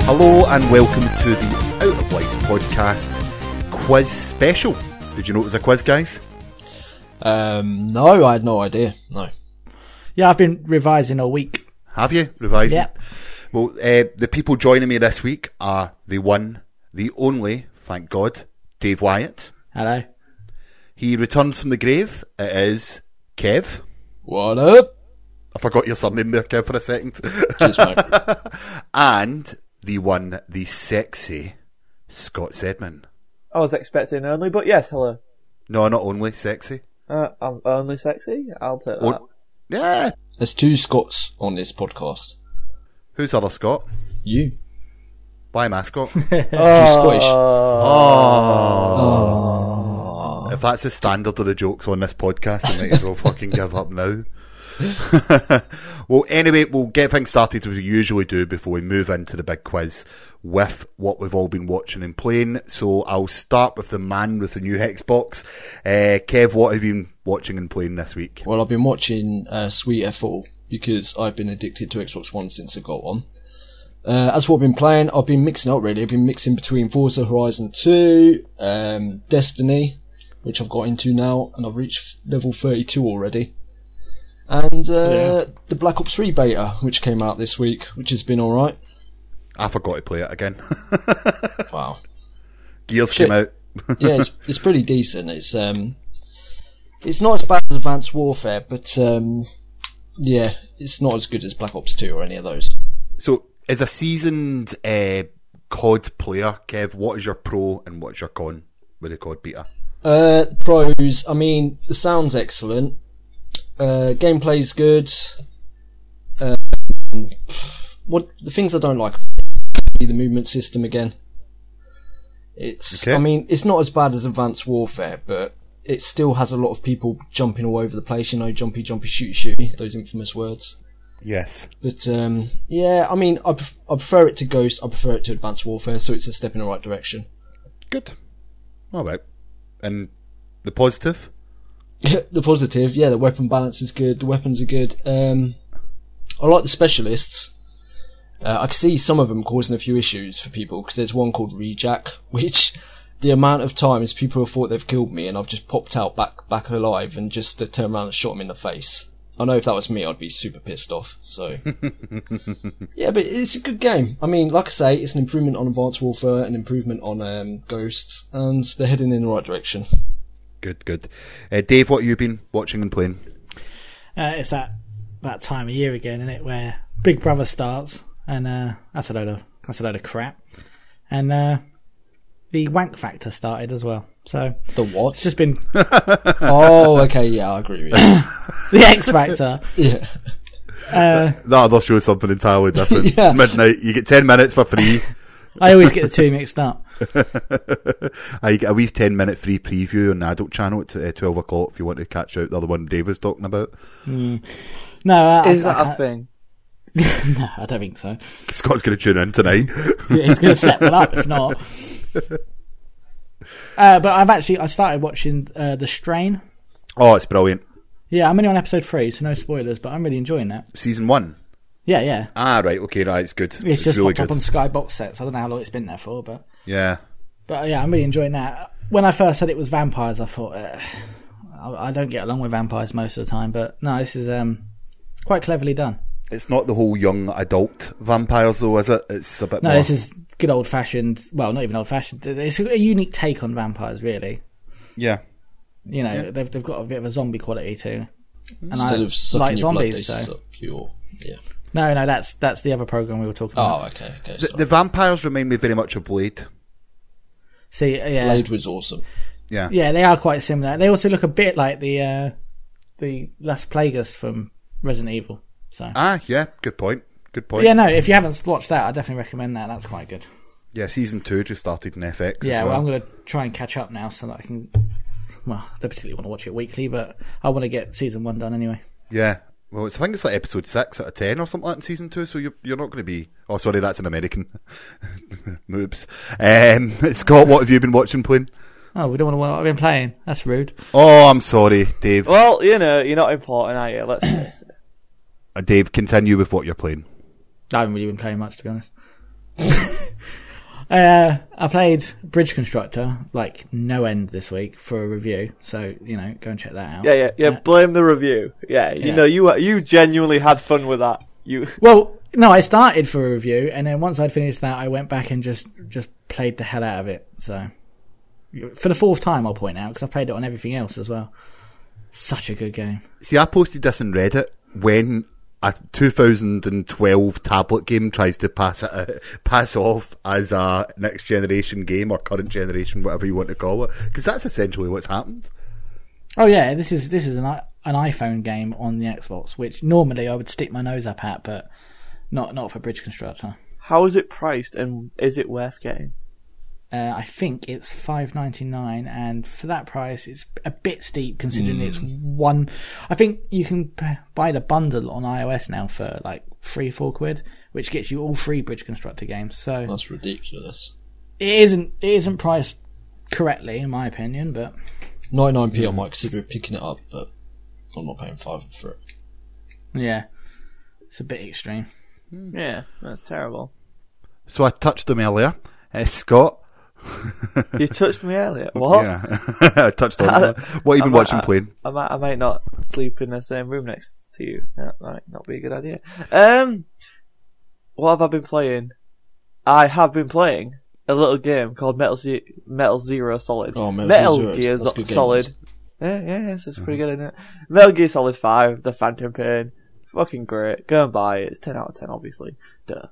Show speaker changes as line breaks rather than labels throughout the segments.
Hello and welcome to the Out of Lights podcast quiz special. Did you know it was a quiz, guys?
No, I had no idea. No.
Yeah, I've been revising all week.
Have you? Revising?
Yep.
Well, the people joining me this week are the one, the only, thank God, Dave Wyatt.
Hello.
He returns from the grave. It is Kev.
What up?
I forgot your surname there, Kev, for a second.
Cheers, mate.
And the one, the sexy Scott Sedman.
I was expecting only, but yes, hello.
No, not only sexy.
I'm only sexy? I'll take that.
Yeah.
There's two Scots on this podcast.
Who's other Scott?
You.
Why am I Scott?
You're Scottish.
Oh. If that's the standard of the jokes on this podcast, I might as well fucking give up now. Well, anyway, we'll get things started as we usually do before we move into the big quiz with what we've all been watching and playing. So I'll start with the man with the new Xbox. Kev, what have you been watching and playing this week?
Well, I've been watching Sweet F4 because I've been addicted to Xbox One since I got one. As what I've been playing, I've been mixing up really. I've been mixing between Forza Horizon 2, Destiny, which I've got into now, and I've reached level 32 already. And the Black Ops 3 beta, which came out this week, which has been alright.
I forgot to play it again.
Wow.
Gears came out.
Yeah, it's pretty decent. It's not as bad as Advanced Warfare, but yeah, it's not as good as Black Ops 2 or any of those.
So, as a seasoned COD player, Kev, what is your pro and what is your con with the COD beta?
Pros, I mean, the sound's excellent. Gameplay's good. What the things I don't like, the movement system again. It's, okay. I mean, it's not as bad as Advanced Warfare, but it still has a lot of people jumping all over the place. You know, jumpy, shooty, those infamous words.
Yes.
But yeah, I mean, I prefer it to Ghost. I prefer it to Advanced Warfare, so it's a step in the right direction. Good.
All right. And the positive?
The positive, yeah, the weapon balance is good, the weapons are good. I like the specialists. I can see some of them causing a few issues for people, because there's one called Rejack, which the amount of times people have thought they've killed me and I've just popped out back alive and just turned around and shot them in the face. I know if that was me, I'd be super pissed off, so... Yeah, but it's a good game. I mean, like I say, it's an improvement on Advanced Warfare, an improvement on Ghosts, and they're heading in the right direction.
Good. Dave, what have you been watching and playing?
It's that time of year again, isn't it, where Big Brother starts, and that's a load of crap. And the Wank Factor started as well. So
the what?
It's just been.
Oh, okay, yeah, I agree with you.
The X Factor.
Yeah.
That other show is something entirely different.
Yeah.
Midnight, you get 10 minutes for free.
I always get the two mixed up.
You get a wee 10-minute free preview on the adult channel at 12 o'clock if you want to catch out the other one Dave was talking about.
No,
is that a thing?
No, I don't think so.
Scott's going to tune in tonight.
Yeah, he's going to set one up if not. But I started watching The Strain.
Oh, it's brilliant.
Yeah, I'm only on episode 3, so no spoilers, but I'm really enjoying that.
Season 1?
Yeah.
Ah, right, okay, right, it's good.
It's just
really
popped
good.
up on Sky box sets. I don't know how long it's been there for, but...
Yeah.
But yeah, I'm really enjoying that. When I first said it was vampires, I thought, I don't get along with vampires most of the time, but no, this is quite cleverly done.
It's not the whole young adult vampires though, is it? It's a bit more...
No, this is good old-fashioned, well, not even old-fashioned, it's a unique take on vampires, really.
Yeah.
You know, they've got a bit of a zombie quality too. And
Instead of sucking
like
your
zombies,
blood, they
so.
suck your... Yeah.
No, that's the other programme we were talking about.
Oh, okay.
The vampires remind me very much of Blade.
See, yeah.
Blade was awesome.
Yeah.
Yeah, they are quite similar. They also look a bit like the Las Plagas from Resident Evil. So.
Ah, yeah, good point.
But yeah, no, if you haven't watched that, I definitely recommend that. That's quite good.
Yeah, season 2 just started in FX.
Yeah,
as well.
I'm going to try and catch up now so that I can. Well, I don't particularly want to watch it weekly, but I want to get season 1 done anyway. Yeah.
Well, I think it's like episode 6 out of 10 or something like that in season 2, so you're not going to be... Oh, sorry, that's an American. Moobs. Scott, what have you been watching, playing?
Oh, we don't want to know what I've been playing. That's rude.
Oh, I'm sorry, Dave.
Well, you know, you're not important, are you? Let's face it.
Dave, continue with what you're playing.
I haven't really been playing much, to be honest. I played Bridge Constructor like no end this week for a review, so go and check that out.
Yeah. Blame the review. Yeah, you genuinely had fun with that.
Well, no, I started for a review, and then once I'd finished that, I went back and just played the hell out of it. So for the fourth time, I'll point out, because I played it on everything else as well. Such a good game.
See, I posted this on Reddit when a 2012 tablet game tries to pass off as a next generation game or current generation, whatever you want to call it, because that's essentially what's happened.
Oh yeah, this is an iPhone game on the Xbox, which normally I would stick my nose up at, but not for Bridge Constructor.
How is it priced, and is it worth getting?
I think it's $5.99, and for that price, it's a bit steep considering it's one. I think you can buy the bundle on iOS now for like £3-4, which gets you all 3 Bridge Constructor games. So
that's ridiculous.
It isn't priced correctly, in my opinion, but
99p I might consider picking it up, but I'm not paying $5 for it.
Yeah, it's a bit extreme.
Yeah, that's terrible.
So I touched them earlier. Scott.
You touched me earlier. What?
Yeah, I touched on that. What have you been watching playing?
I might not sleep in the same room next to you. That might not be a good idea. What have I been playing? I have been playing a little game called Metal Zero Solid.
Oh,
Metal Gear Solid. Yeah, this is pretty good, isn't it? Metal Gear Solid 5, The Phantom Pain. Fucking great. Go and buy it. It's 10 out of 10, obviously. Duh.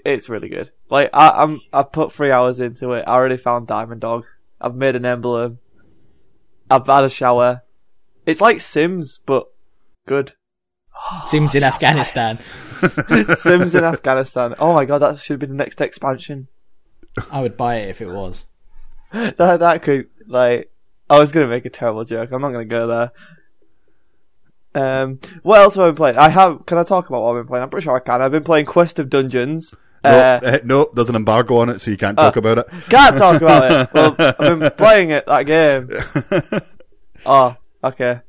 It's really good. Like, I've put 3 hours into it. I already found Diamond Dog. I've made an emblem. I've had a shower. It's like Sims, but good.
Sims in Afghanistan.
Sims in Afghanistan. Oh my god, that should be the next expansion.
I would buy it if it was.
That could, like, I was going to make a terrible joke. I'm not going to go there. What else have I been playing? Can I talk about what I've been playing? I'm pretty sure I can. I've been playing Quest of Dungeons.
No, there's an embargo on it, so you can't talk about it.
Can't talk about it. Well, I've been playing that game. Oh, okay.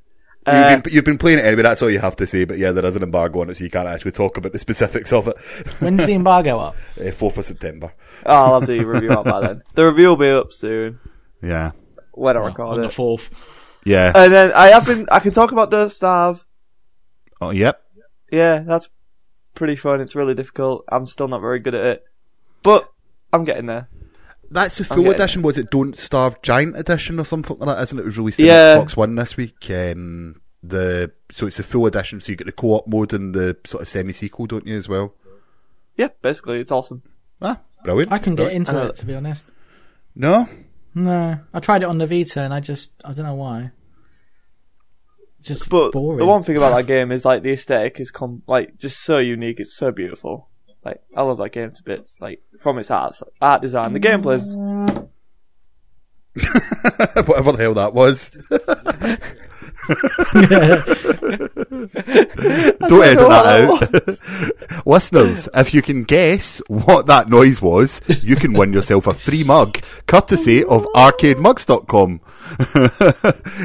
You've been playing it anyway, that's all you have to say, but yeah, there is an embargo on it, so you can't actually talk about the specifics of it.
When's the embargo up?
4th of September.
Oh, I'll have the review up by then. The review will be up soon.
Yeah.
When I record
on
it.
the 4th.
Yeah.
And then I can talk about the Starve.
Oh, yep.
Yeah, that's pretty fun. It's really difficult. I'm still not very good at it. But I'm getting there.
That's the full edition, was it Don't Starve Giant Edition or something like that, isn't it? It was released on Xbox One this week. So it's the full edition, so you get the co-op mode and the sort of semi-sequel, don't you, as well?
Yeah, basically, it's awesome.
Ah, brilliant.
I can get into it, to be honest.
No?
No. I tried it on the Vita and I don't know why.
But
boring.
The one thing about that game is like the aesthetic is just so unique. It's so beautiful. Like, I love that game to bits. Like, from its art design, the gameplay's
whatever the hell that was. Don't edit that out. Listeners, if you can guess what that noise was, you can win yourself a free mug, courtesy of arcademugs.com.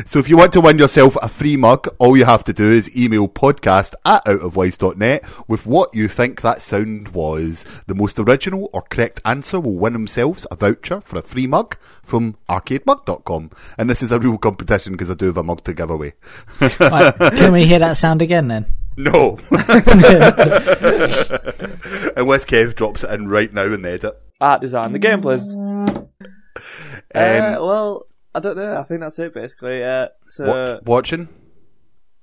So if you want to win yourself a free mug, all you have to do is email podcast@outofwise.net with what you think that sound was. The most original or correct answer will win themselves a voucher for a free mug from arcademug.com. And this is a real competition because I do have a mug to give away.
Right, can we hear that sound again then?
No. Unless Kev drops it in right now in the edit.
Art design, the gameplay's well, I don't know. I think that's it basically. So
watching?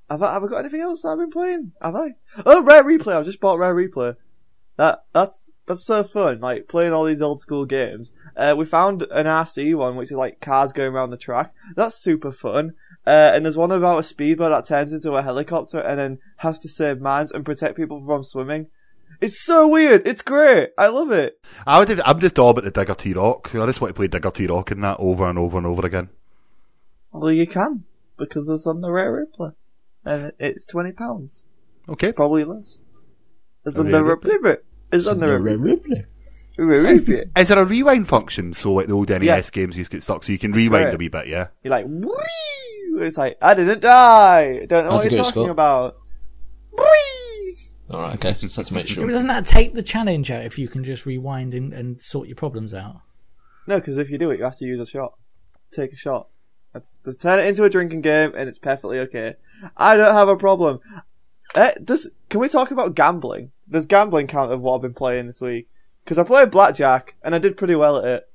Have I got anything else that I've been playing? Have I? Oh, Rare Replay. I've just bought Rare Replay. That's so fun. Like playing all these old school games. We found an RC one, which is like cars going around the track. That's super fun. And there's one about a speedboat that turns into a helicopter and then has to save mines and protect people from swimming. It's so weird. It's great. I love it.
I'm just all about the Digger T-Rock. I just want to play Digger T-Rock in that over and over and over again.
Well, you can, because it's on the Rare Replay. And it's £20.
Okay.
Probably less. It's on the Rare Replay. It's on the Rare Replay.
Is there a rewind function? So like the old NES games used to get stuck, so you can rewind a wee bit, yeah?
You're like, whee! It's like, I didn't die! Don't know what you're talking about. Whee!
Alright, okay, just had to make
Yeah,
sure.
but doesn't that take the challenge out if you can just rewind and sort your problems out?
No, because if you do it, you have to use a shot. Take a shot. Just turn it into a drinking game, and it's perfectly okay. I don't have a problem. Can we talk about gambling? Does gambling count of what I've been playing this week? Because I played blackjack, and I did pretty well at it.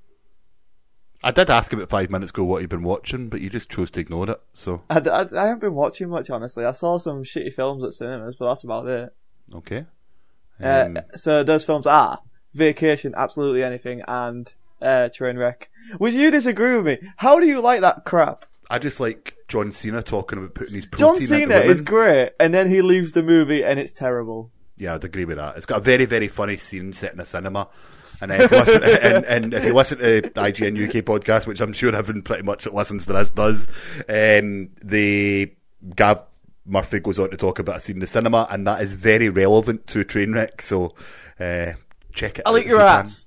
I did ask about 5 minutes ago what you've been watching, but you just chose to ignore it. So
I haven't been watching much, honestly. I saw some shitty films at cinemas, but that's about it.
okay.
So those films are Vacation, Absolutely Anything, and Trainwreck. Would you disagree with me? How do you like that crap?
I just like John Cena talking about putting his
John
protein
Cena
into women.
is great, and then he leaves the movie, and it's terrible.
Yeah, I'd agree with that. It's got a very, very funny scene set in a cinema. And if you listen, and if you listen to IGN UK podcast, which I'm sure everyone pretty much that listens to this does, Gav Murphy goes on to talk about a scene in the cinema, and that is very relevant to Trainwreck. So check it
I'll
out.
eat your ass.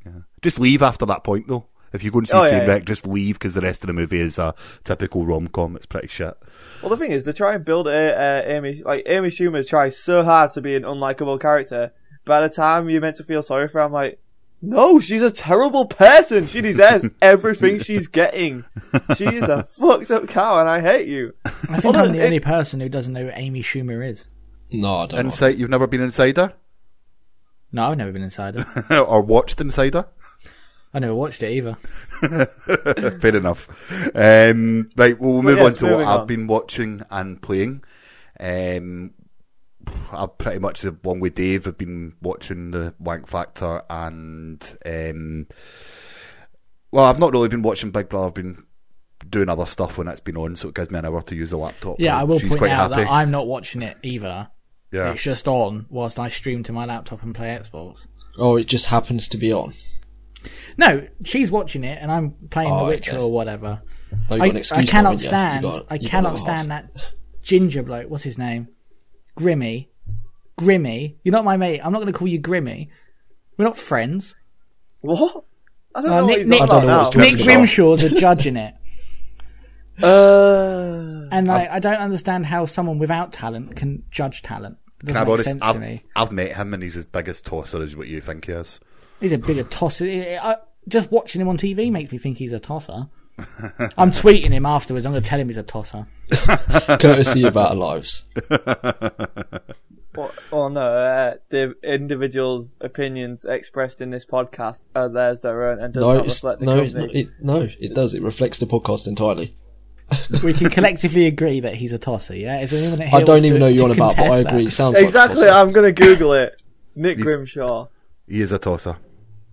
Yeah. Just leave after that point, though. If you go and see Trainwreck, just leave because the rest of the movie is a typical rom-com. It's pretty shit.
Well, the thing is, they try and build Amy Schumer tries so hard to be an unlikable character. By the time you're meant to feel sorry for her, I'm like, no, she's a terrible person. She deserves everything she's getting. She is a fucked up cow, and I hate you.
I think I'm the only person who doesn't know who Amy Schumer is.
No, I don't know.
Inside, you've never been inside her?
No, I've never been inside her.
Or watched inside her?
I never watched it either.
Fair enough. Right, we'll move on to what
moving on.
I've been watching and playing. I've pretty much, along with Dave, have been watching the Wank Factor and... well, I've not really been watching Big Brother. I've been doing other stuff when it's been on, so it gives me an hour to use the laptop.
Yeah, I will
She's
point
quite
out
happy.
that I'm not watching it either.
Yeah.
It's just on whilst I stream to my laptop and play Xbox.
Oh, it just happens to be on.
No, she's watching it and I'm playing
Oh,
The Witcher
okay.
or whatever.
Oh, you got an excuse,
I cannot
haven't you?
stand.
You got
I
another
cannot
half.
stand that ginger bloke. What's his name? Grimmy. You're not my mate. I'm not going to call you Grimmy. We're not friends.
What? I don't know what he's
Nick,
on
I don't know
about
what's
now.
Nick Grimshaw's a judge in it.
Uh,
And I don't understand how someone without talent can judge talent. It
Can I
doesn't
be
make
honest?
sense to me.
I've met him and he's as big as tosser as what you think he is.
He's a bigger tosser. Just watching him on TV makes me think he's a tosser. I'm tweeting him afterwards. I'm going to tell him he's a tosser.
Courtesy of Our Lives.
the individual's opinions expressed in this podcast are theirs, their own, and does not reflect the company.
It does. It reflects the podcast entirely.
We can collectively agree that he's a tosser, yeah? Is there anyone that
I don't even know you're on about, but I agree. It sounds
Exactly,
like a
I'm going to Google it. Nick Grimshaw.
He is a tosser.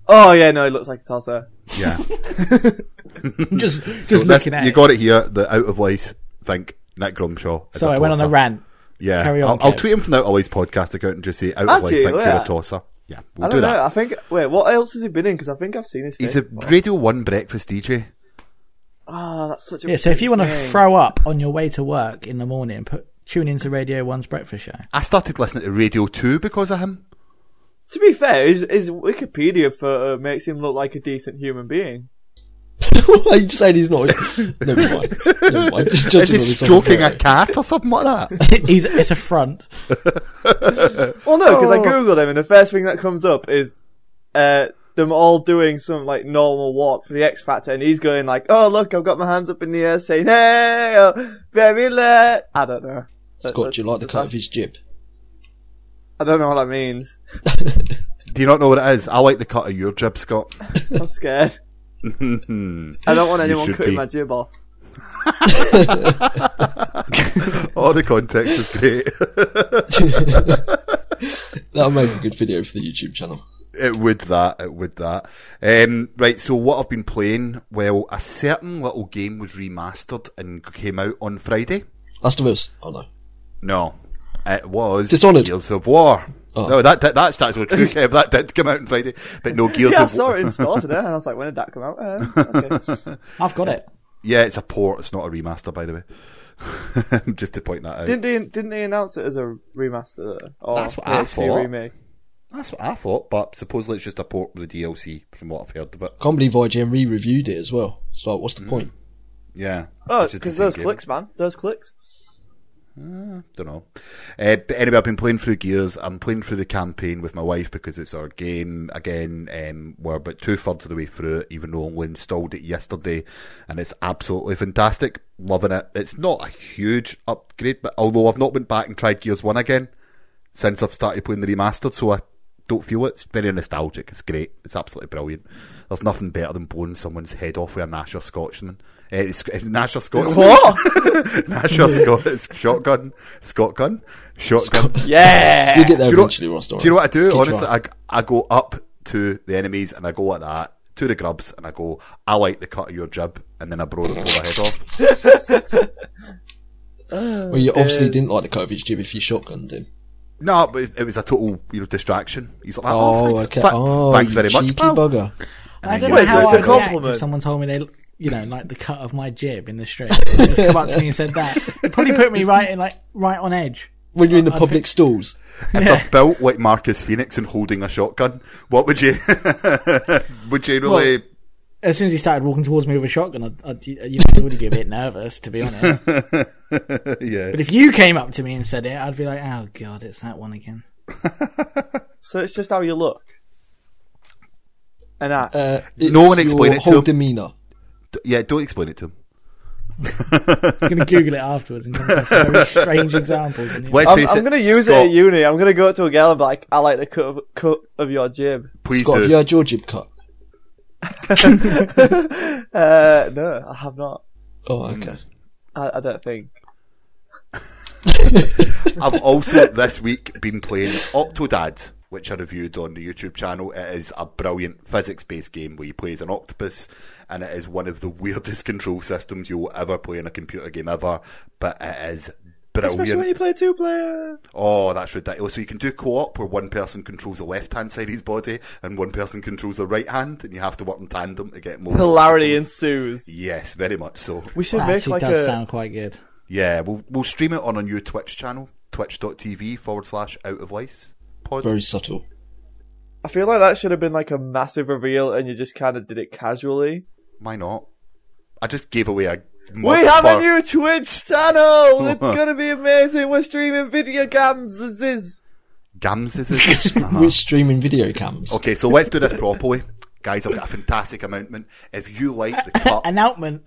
Oh, yeah, no, he looks like a tosser.
Yeah.
just
So
looking at
you
it.
got it here. The out of Lice think Nick Grimshaw is
Sorry,
a
I went on
tosser.
a rant.
Yeah,
Carry on,
I'll
Kev.
tweet him from the Out of Lice podcast account and just say Out of Lice
Actually,
think you're
yeah.
a tosser. Yeah,
I
we'll
don't
do
know,
that.
I think... Wait, what else has he been in? Because I think I've seen his face.
He's a
before.
Radio 1 breakfast DJ.
Oh, that's such a...
Yeah, so if you want to
thing.
throw up on your way to work in the morning, tune into Radio 1's breakfast show.
I started listening to Radio 2 because of him.
To be fair, his Wikipedia photo makes him look like a decent human being.
Are you saying he's not? Never mind. Just
Is
judging
he
on his
stroking
own.
a cat or something like that?
It's a front.
Well, no, because I googled him, and the first thing that comes up is them all doing some like normal walk for the X Factor, and he's going like, "Oh look, I've got my hands up in the air, saying hey, oh, very late." I don't know.
Scott, do you like the cut of his jib?
I don't know what that means.
Do you not know what it is? I like the cut of your jib, Scott.
I'm scared. I don't want
You
anyone
should
cutting
be.
my jib off.
Oh, the context is great.
That'll make a good video for the YouTube channel.
It would that. Right, so what I've been playing, well, a certain little game was remastered and came out on Friday.
Last of Us? Oh no.
No, it was
Dishonored.
Gears of War.
Oh.
No, that's actually true, Kev. That did come out on Friday, but no, Gears
Yeah, I
of
saw
War.
it in store today, and I was like, when did that come out? Okay.
I've got it.
Yeah, it's a port. It's not a remaster, by the way. Just to point that out.
Didn't they announce it as a remaster? Or
That's what I
HD
thought.
remake?
That's what I thought, but supposedly it's just a port with the DLC, from what I've heard of it.
Can't believe IGN re-reviewed it as well. It's like, what's the point?
Yeah.
Oh,
it's just the
because
same
those
game.
clicks, man. Those clicks.
Don't know. But anyway, I've been playing through Gears. I'm playing through the campaign with my wife because it's our game again. We're about 2/3 of the way through it, even though I only installed it yesterday, and it's absolutely fantastic. Loving it. It's not a huge upgrade, but although I've not went back and tried Gears 1 again since I've started playing the remastered, so I don't feel it. It's very nostalgic. It's great. It's absolutely brilliant. There's nothing better than blowing someone's head off with a Nasher Scotsman. Nasher Scotsman.
What?
Nasher shotgun.
Yeah.
You get there eventually, Ross.
Do you know what I do?
Just keep
Honestly,
trying.
I go up to the enemies and I go like that to the grubs and I go, I like the cut of your jib, and then I blow their head off.
Well, you obviously didn't like the cut of his jib if you shotgunned him.
No, but it was a total distraction. He's like,
Okay.
Thanks very much,
cheeky
pal.
bugger.
I don't
Wait,
know
so
how
it's a
I'd react
compliment?
if someone told me they, like the cut of my jib in the street. They just come up to me and said that. It probably put me right on edge.
When you're in the public stalls.
If they're built like Marcus Phoenix and holding a shotgun, what would you? Would you really?
Well, as soon as he started walking towards me with a shotgun, I would get a bit nervous, to be honest.
Yeah.
But if you came up to me and said it, I'd be like, oh god, it's that one again.
So it's just how you look. And act.
No one explain it to
whole
him.
demeanour.
Yeah, don't explain it to him.
I'm going to Google it afterwards and come up with some very strange examples.
Let's
I'm
face it,
going to use it
Scott,
at uni. I'm going to go up to a girl and be like, I like the cut of your jib.
Please
Scott, have you
do.
had your jib cut?
No, I have not.
Oh, okay.
I don't think.
I've also this week been playing Octodad, which I reviewed on the YouTube channel. It is a brilliant physics-based game where you play as an octopus, and it is one of the weirdest control systems you will ever play in a computer game ever, but it is brilliant.
Especially when you play 2-player.
Oh, that's ridiculous. So you can do co-op where one person controls the left-hand side of his body and one person controls the right hand, and you have to work in tandem to get more
Hilarity
obstacles.
ensues.
Yes, very much so.
We should
That
make
actually
like
does
a...
sound quite good.
Yeah, we'll stream it on a new Twitch channel, twitch.tv/Out of Life pod.
Very subtle.
I feel like that should have been like a massive reveal and you just kind of did it casually.
Why not? I just gave away a...
We have a new Twitch channel! It's gonna be amazing! We're streaming video games!
Gams, is it?
We're streaming video cams.
Okay, so let's do this properly. Guys, I've got a fantastic announcement. If you like the cut...
Announcement.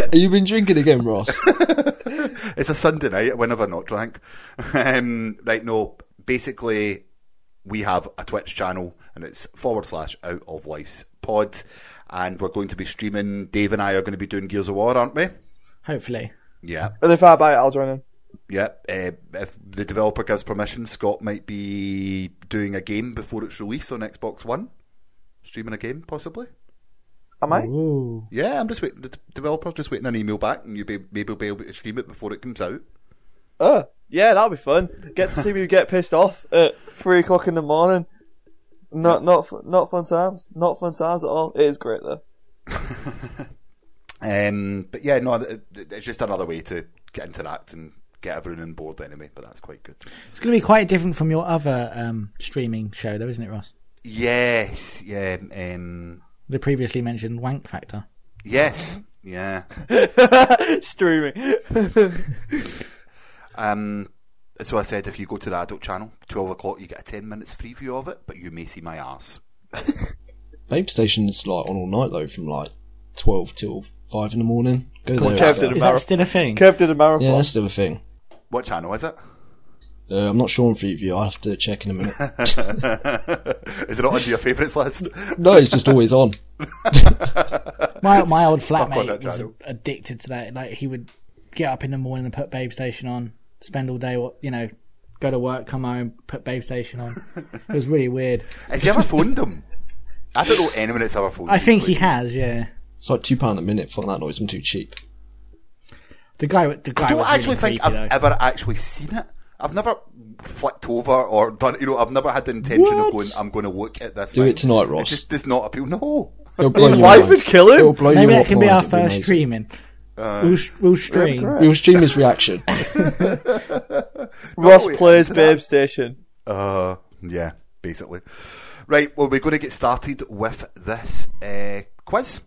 Have you been drinking again, Ross?
It's a Sunday night, whenever not drank. Right, no, basically, we have a Twitch channel, and it's /Out of Life's pod, and we're going to be streaming. Dave and I are going to be doing Gears of War, aren't we?
Hopefully.
Yeah.
And if I buy it, I'll join in.
Yeah, if the developer gives permission, Scott might be doing a game before it's released on Xbox One. Streaming a game, possibly.
Am I?
Ooh.
Yeah, I'm just waiting. The developer's just waiting an email back, and maybe be able to stream it before it comes out.
Oh, yeah, that'll be fun. Get to see me get pissed off at 3 o'clock in the morning. Not fun times. Not fun times at all. It is great though.
But yeah, no, it's just another way to interact and get everyone on board anyway. But that's quite good.
It's going to be quite different from your other streaming show, though, isn't it, Ross?
Yes, yeah.
The previously mentioned Wank Factor.
Yes, yeah.
Streaming.
So I said, if you go to the adult channel, 12 o'clock, you get a 10 minutes free view of it, but you may see my arse.
Babe Station's like on all night though, from like 12 till 5 in the morning. Go there.
Kev did a
Is that still a thing?
Kev did a marathon.
Yeah, that's still a thing.
What channel is it?
I'm not sure on Freeview. I'll have to check in a minute.
Is it not on your favourites list?
No, it's just always on.
My old
Stuck on
flatmate
that
was
channel.
addicted to that. Like, he would get up in the morning and put Babe Station on, spend all day, go to work, come home, put Babe Station on. It was really weird.
Has he ever phoned them? I don't know anyone that's ever phoned
I
these
think he
places.
has, yeah.
It's like £2 a minute. Fuck that noise. I'm too cheap.
The guy
I don't
was
actually
really
think
creepy,
I've
though.
ever actually seen it. I've never flicked over or done, I've never had the intention of going, I'm going to look at this.
Do
thing.
it tonight,
It
Ross.
just does not appeal. No.
It'll blow
His
your
wife
mind.
would kill him?
It'll blow
Maybe
your
that can be
mind.
our
It'll be
first
amazing.
streaming. We'll stream.
great.
We'll stream his reaction.
Ross
wait,
plays
into
Babe
that.
Station.
Yeah, basically. Right, well, we're going to get started with this quiz.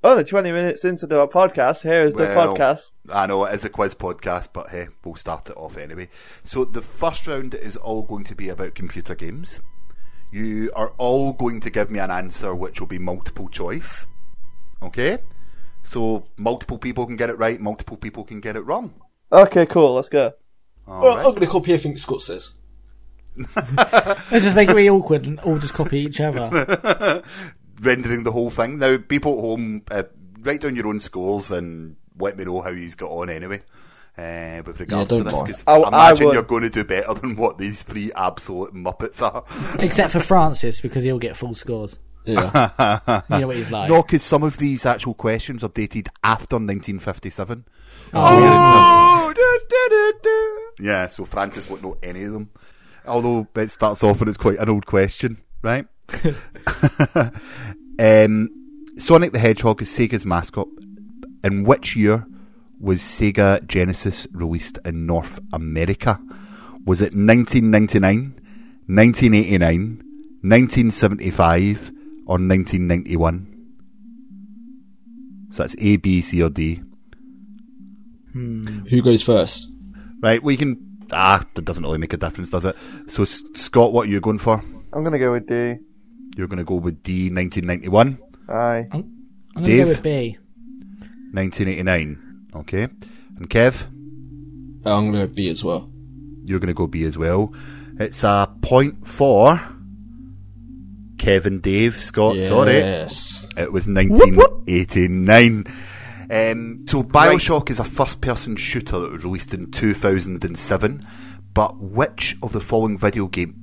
Only 20 minutes into the podcast. Here is the podcast.
I know it is a quiz podcast, but hey, we'll start it off anyway. So the first round is all going to be about computer games. You are all going to give me an answer which will be multiple choice. Okay? So multiple people can get it right, multiple people can get it wrong.
Okay, cool. Let's go.
Well, I'm going to copy everything Scott says.
Let's just make it really awkward and all just copy each other.
Rendering the whole thing. Now, people at home, write down your own scores and let me know how you've got on anyway. With regards to this, because I imagine you're going to do better than what these three absolute muppets are.
Except for Francis, because he'll get full scores.
Yeah.
You know what he's like.
No, because some of these actual questions are dated after 1957. Yeah, so Francis won't know any of them. Although it starts off and it's quite an old question, right? Sonic the Hedgehog is Sega's mascot. In which year was Sega Genesis released in North America? Was it 1999, 1989, 1975, or 1991? So that's A, B, C, or D.
Who goes first?
Right, we can... it doesn't really make a difference, does it? So, Scott, what are you going for?
I'm going to go with D.
You're going to go with D, 1991?
Aye.
I'm going to go with B.
1989. Okay. And Kev?
I'm going to go B as well.
You're going to go B as well. It's a point for Kev and Dave. Scott, sorry.
Yes.
It was 1989. So BioShock is a first-person shooter that was released in 2007. But which of the following video game...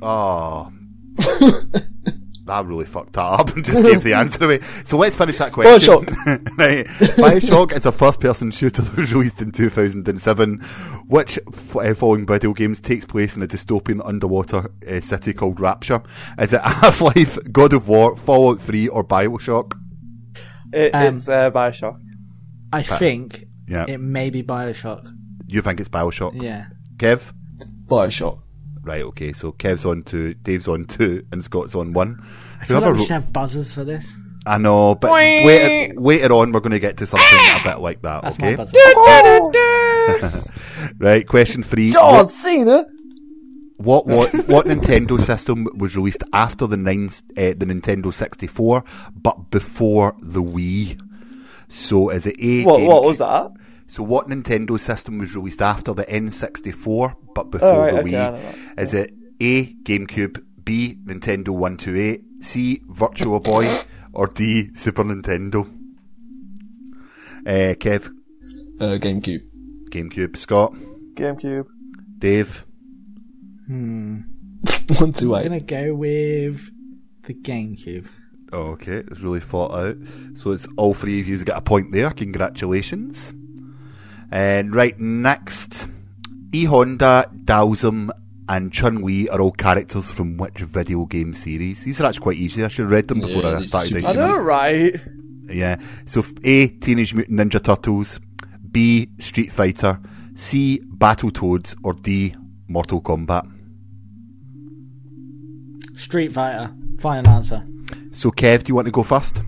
Oh... I really fucked that up and just gave the answer away. So let's finish that question.
BioShock.
Right. BioShock is a first-person shooter that was released in 2007. Which following video games takes place in a dystopian underwater city called Rapture? Is it Half-Life, God of War, Fallout 3, or BioShock?
It's BioShock.
I think
Yeah.
it may be BioShock.
You think it's BioShock?
Yeah.
Kev?
BioShock.
Right, okay, so Kev's on 2, Dave's on 2, and Scott's on 1.
I feel like we should have buzzers for this.
I know, but later on we're going to get to something a bit like that,
That's
okay?
my buzzer.
Right, question 3.
John Cena!
What Nintendo system was released after the Nintendo 64, but before the Wii? So is it A...
What was that?
So what Nintendo system was released after the N64, but before the Wii? Is it A, GameCube, B, Nintendo 128, C, Virtual Boy, or D, Super Nintendo? Kev?
GameCube.
GameCube. Scott?
GameCube.
Dave?
128.
I'm going to go with the GameCube.
Oh, okay, it's really thought out. So it's all three of you get a point there. Congratulations. And right, next, E Honda, Dhalsim, and Chun-Li are all characters from which video game series? These are actually quite easy. I should have read them before I started
super
dicing
I know,
them.
right?
Yeah. So A, Teenage Mutant Ninja Turtles, B, Street Fighter, C, Battletoads, or D, Mortal Kombat.
Street Fighter. Final answer.
So Kev, do you want to go first?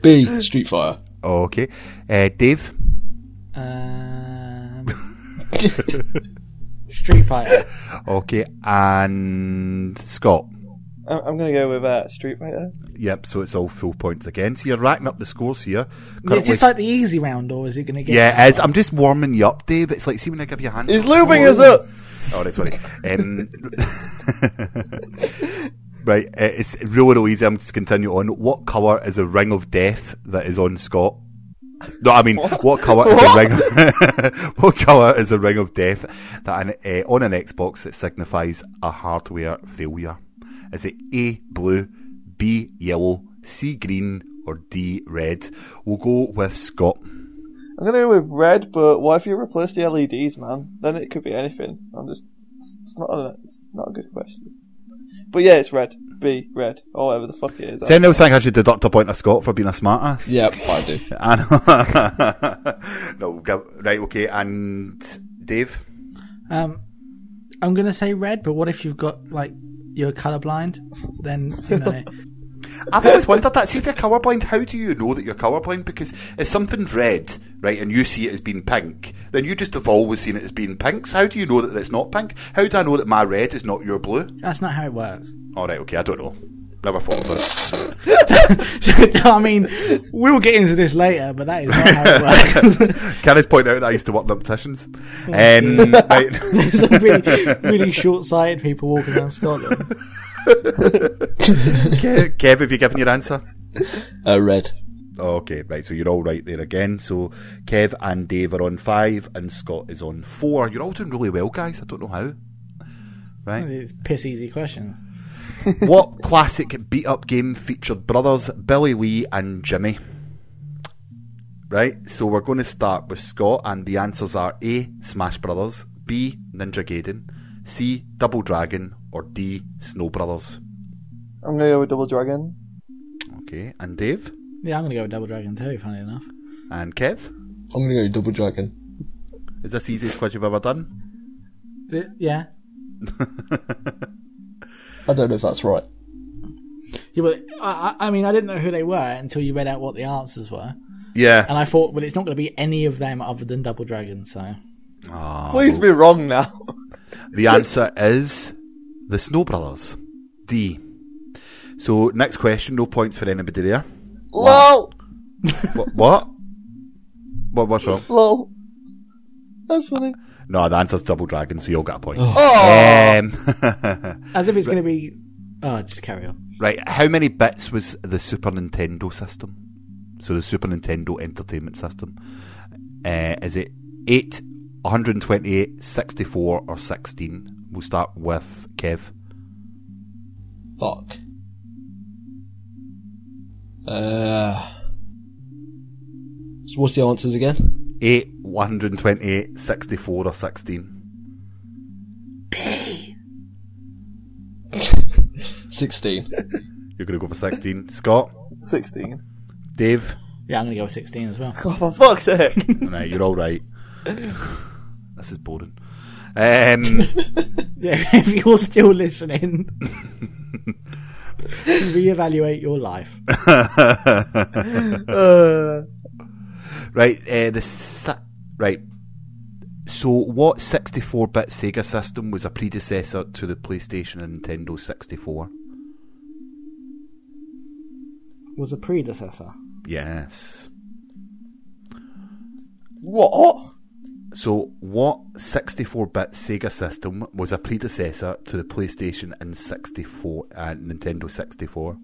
B, Street Fighter.
Oh, okay. Dave?
Street Fighter.
Okay. And Scott?
I'm going to go with Street Fighter.
Yep, so it's all full points again. So you're racking up the scores here.
Is this like the easy round, or is it going to get...
Yeah, it is. I'm just warming you up, Dave. It's like, see when I give you a hand...
He's looping us up!
Oh, right, sorry. Right, it's really easy. I'm just continue on. What colour is a ring of death that is on Scott? No, I mean, what colour is a ring? What colour is a ring of death that on an Xbox it signifies a hardware failure? Is it A, blue, B, yellow, C, green, or D, red? We'll go with Scott.
I'm going to go with red, but what if you replace the LEDs, man? Then it could be anything. It's not a good question. But yeah, it's red. B, red. Or whatever the fuck it is.
Does anyone else think I should deduct a point of Scott for being a smart ass?
Yep, I do.
No, right, okay, and Dave?
I'm going to say red, but what if you've got, like, you're colourblind? Then, you know...
I've always wondered that. See, if you're colourblind, how do you know that you're colourblind? Because if something's red, right, and you see it as being pink, then you just have always seen it as being pink. So how do you know that it's not pink? How do I know that my red is not your blue?
That's not how it works.
All right, okay, I don't know. Never thought of it.
I mean, we'll get into this later, but that is not how it works.
Can I just point out that I used to work in opticians? Right.
There's some really short-sighted people walking around Scotland.
Kev, have you given your answer?
Red.
Okay, right, so you're all right there again. So Kev and Dave are on 5 and Scott is on 4. You're all doing really well, guys. I don't know how. Right?
It's piss easy questions.
What classic beat-up game featured brothers Billy Lee and Jimmy? Right, so we're going to start with Scott, and the answers are A, Smash Brothers, B, Ninja Gaiden, C, Double Dragon, or D, Snow Brothers.
I'm going to go with Double Dragon.
Okay, and Dave?
Yeah, I'm going to go with Double Dragon too, funny enough.
And Kev?
I'm going to go Double Dragon.
Is this the easiest quiz you've ever done?
Yeah.
I don't know if that's right.
Yeah, but I mean, I didn't know who they were until you read out what the answers were.
Yeah.
And I thought, well, it's not going to be any of them other than Double Dragon, so...
Please be wrong now.
The answer is the Snow Brothers. D. So, next question, no points for anybody there.
LOL!
What? What's wrong?
LOL. That's funny.
No, the answer's Double Dragon, so you'll get a point.
As if it's going to be... Oh, just carry on.
Right, how many bits was the Super Nintendo system? So the Super Nintendo Entertainment System. Is it 8, 128, 64, or 16? We'll start with Kev.
Fuck. So what's the answers again?
8, 128, 64, or 16?
B.
16.
You're going to go for 16. Scott?
16.
Dave?
Yeah, I'm going to go with 16 as well.
Oh, for fuck's sake.
Right, you're all right. This is boring.
Yeah, if you're still listening, reevaluate your life.
Right, right. So, what 64-bit Sega system was a predecessor to the PlayStation and Nintendo 64?
Was a predecessor?
Yes.
What?
So, what 64-bit Sega system was a predecessor to the PlayStation and Nintendo 64?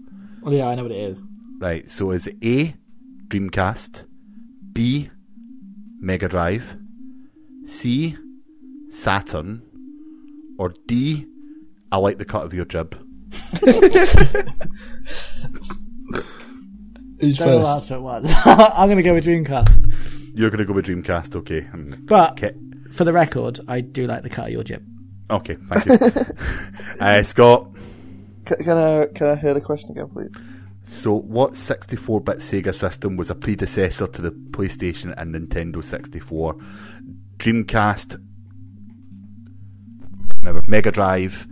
Well, yeah, I know what it is.
Right, so is it A, Dreamcast, B, Mega Drive, C, Saturn, or D, I like the cut of your jib?
Who's
Don't
first?
answer at once. I'm going to go with Dreamcast.
You're going to go with Dreamcast, okay.
But, for the record, I do like the cut of your jib.
Okay, thank you. Scott?
Can I hear the question again, please?
So, what 64-bit Sega system was a predecessor to the PlayStation and Nintendo 64? Dreamcast, Mega Drive,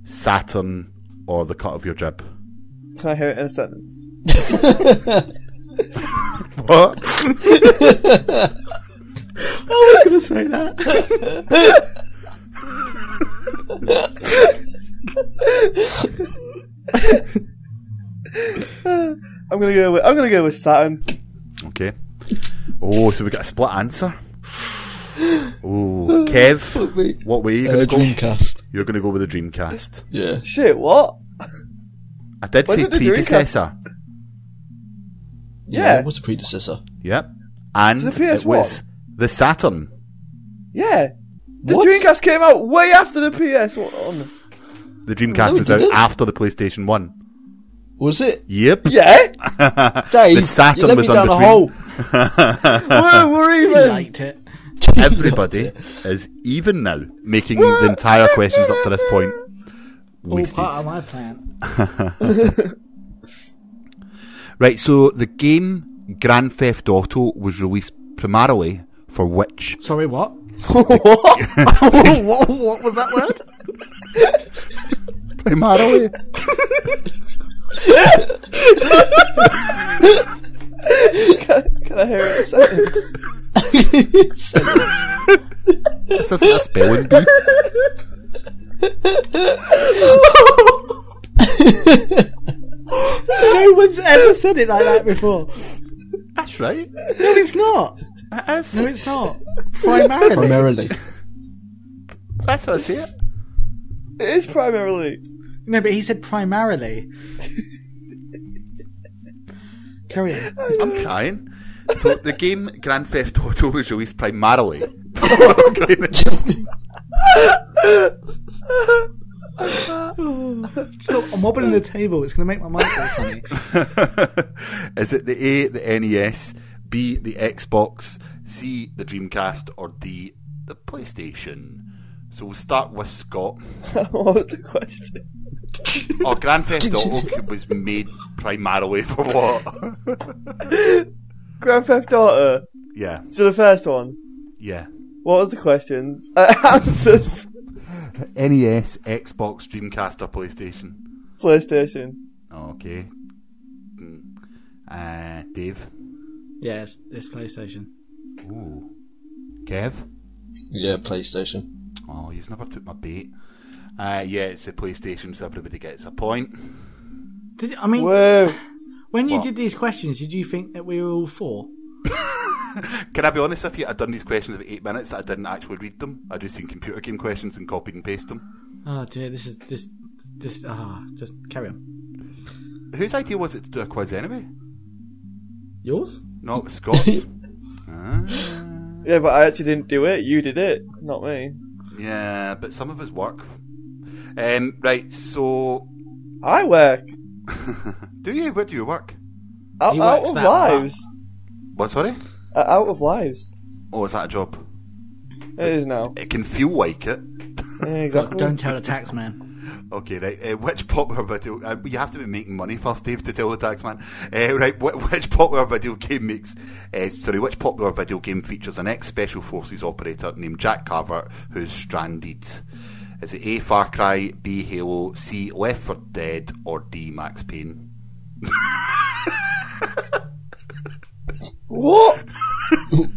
Saturn, or the cut of your jib?
Can I hear it in a sentence?
What?
I was going to say that.
I'm gonna go with Saturn.
Okay. Oh, so we got a split answer. Oh, Kev, what way are you going to go?
Dreamcast.
You're going to go with the Dreamcast.
Yeah.
Shit, what?
I did
When
say
did the
predecessor.
Yeah.
It was a predecessor.
Yep. And
So the PS1?
it was the Saturn.
Yeah. The
What?
Dreamcast came out way after the PS1.
The Dreamcast
No,
was
it
out
didn't.
after the PlayStation 1.
Was it?
Yep.
Yeah.
Dave,
The Saturn
you let
was
me down
on
a hole.
we're
He
even.
liked it.
Everybody is even now, making the entire questions up to this point
All
wasted.
part of my plan.
Right, so the game Grand Theft Auto was released primarily for which?
Sorry, what?
What?
what was that word?
Primarily?
Can I hear it in a sentence?
This isn't a spelling bee.
No one's ever said it like that before.
That's right.
No, it's not.
It is.
No, it's not. Primarily.
That's what I see it.
It is primarily.
No, but he said primarily. Carry on.
I'm trying. So the game Grand Theft Auto was released primarily.
Stop, I'm wobbling the table. It's going to make my mic go funny.
Is it the A, the NES, B, the Xbox, C, the Dreamcast, or D, the PlayStation? So we'll start with Scott.
What was the question?
Oh, Grand Theft Auto was made primarily for what?
Grand Theft Auto.
Yeah.
So the first one.
Yeah.
What was the questions? Answers.
NES, Xbox, Dreamcast, or PlayStation?
PlayStation.
Okay. Dave?
Yeah, it's PlayStation.
Ooh. Kev?
Yeah, PlayStation.
Oh, he's never took my bait. Yeah, it's a PlayStation, so everybody gets a point.
Whoa.
When you
What?
did these questions, did you think that we were all four?
Can I be honest with you? I'd done these questions about 8 minutes. I didn't actually read them. I just seen computer game questions and copied and pasted them.
Oh dear, this. Just carry on.
Whose idea was it to do a quiz anyway?
Yours?
No, it was Scott's.
Yeah, but I actually didn't do it. You did it, not me.
Yeah, but some of us work. Right, so...
I work.
Do you? Where do you work?
Out
works
of
that
lives.
What, sorry?
Out of lives.
Oh, is that a job?
It is now.
It can feel like it.
Yeah, exactly.
Don't tell the tax man.
Okay, right. Which popular video... you have to be making money first, Dave, to tell the tax man. Right, which popular video game makes... which popular video game features an ex-Special Forces operator named Jack Carver who's stranded? Is it A, Far Cry, B, Halo, C, Left 4 Dead, or D, Max Payne?
What?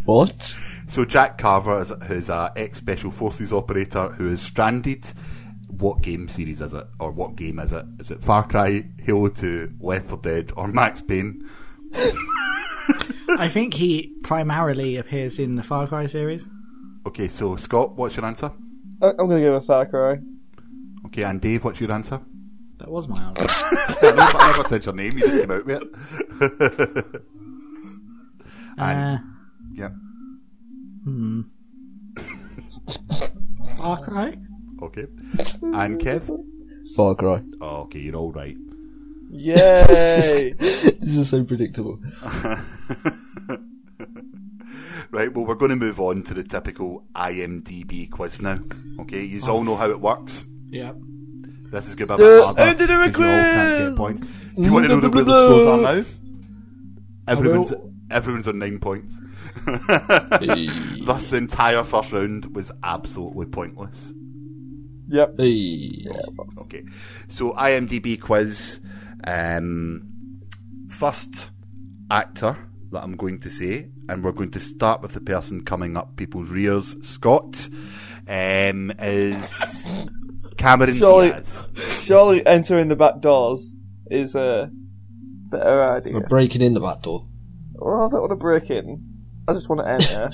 What?
So Jack Carver who's an ex-Special Forces operator who is stranded. What game series is it? Or what game is it? Is it Far Cry, Halo 2, Left 4 Dead, or Max Payne?
I think he primarily appears in the Far Cry series.
Okay, so Scott, what's your answer?
I'm going to give a Far Cry.
Okay, and Dave, what's your answer?
That was my answer.
I never said your name, you just came out with it. Yeah.
Far Cry?
Okay. And Kev?
Far Cry.
Oh, okay, you're all right.
Yay!
This is so predictable.
Right, well, we're going to move on to the typical IMDb quiz now. Okay, you all know how it works.
Yep.
This is going to be a bit harder.
End of the
because you all can't
quiz!
get points. Do you want to know where the scores are now? Everyone's on 9 points. Thus, the entire first round was absolutely pointless.
Yep.
Yeah.
Okay, so IMDb quiz. First actor that I'm going to say, and we're going to start with the person coming up people's rears. Scott is Cameron Diaz.
Surely entering the back doors is a better idea.
We're breaking in the back door.
Well, I don't want to break in. I just want to enter.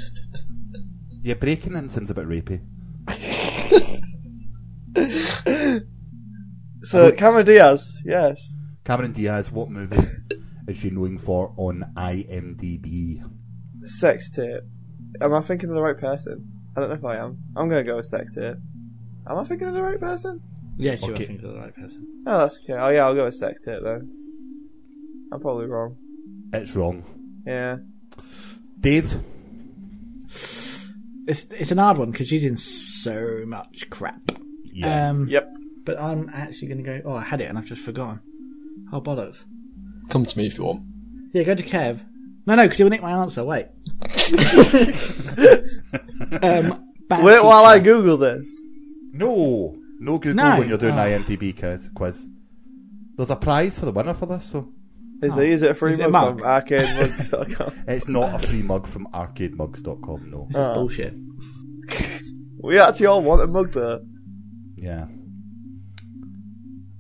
Yeah, breaking in sounds a bit rapey.
So, Cameron Diaz, yes.
Cameron Diaz, what movie is she known for on IMDb?
Sex tape. Am I thinking of the right person? I don't know if I am. I'm going to go with sex tape. Am I thinking of the right person?
Yes, you
Okay.
are thinking of the right person.
Oh, that's okay. Oh, yeah, I'll go with sex tape then. I'm probably wrong.
It's wrong.
Yeah.
Dave?
It's an hard one because she's in so much crap.
Yeah.
Yep.
But I'm actually going to go... Oh, I had it and I've just forgotten. Oh, bollocks.
Come to me if you want.
Yeah, go to Kev. No, because you'll nick my answer. Wait.
Wait while I Google this.
No Google
No.
when you're doing
Oh.
IMDb quiz. There's a prize for the winner for this, so...
Is it a free
Is it a
mug
mug?
from arcademugs.com?
It's not a free mug from arcademugs.com, no.
This is bullshit.
We actually all want a mug though.
Yeah.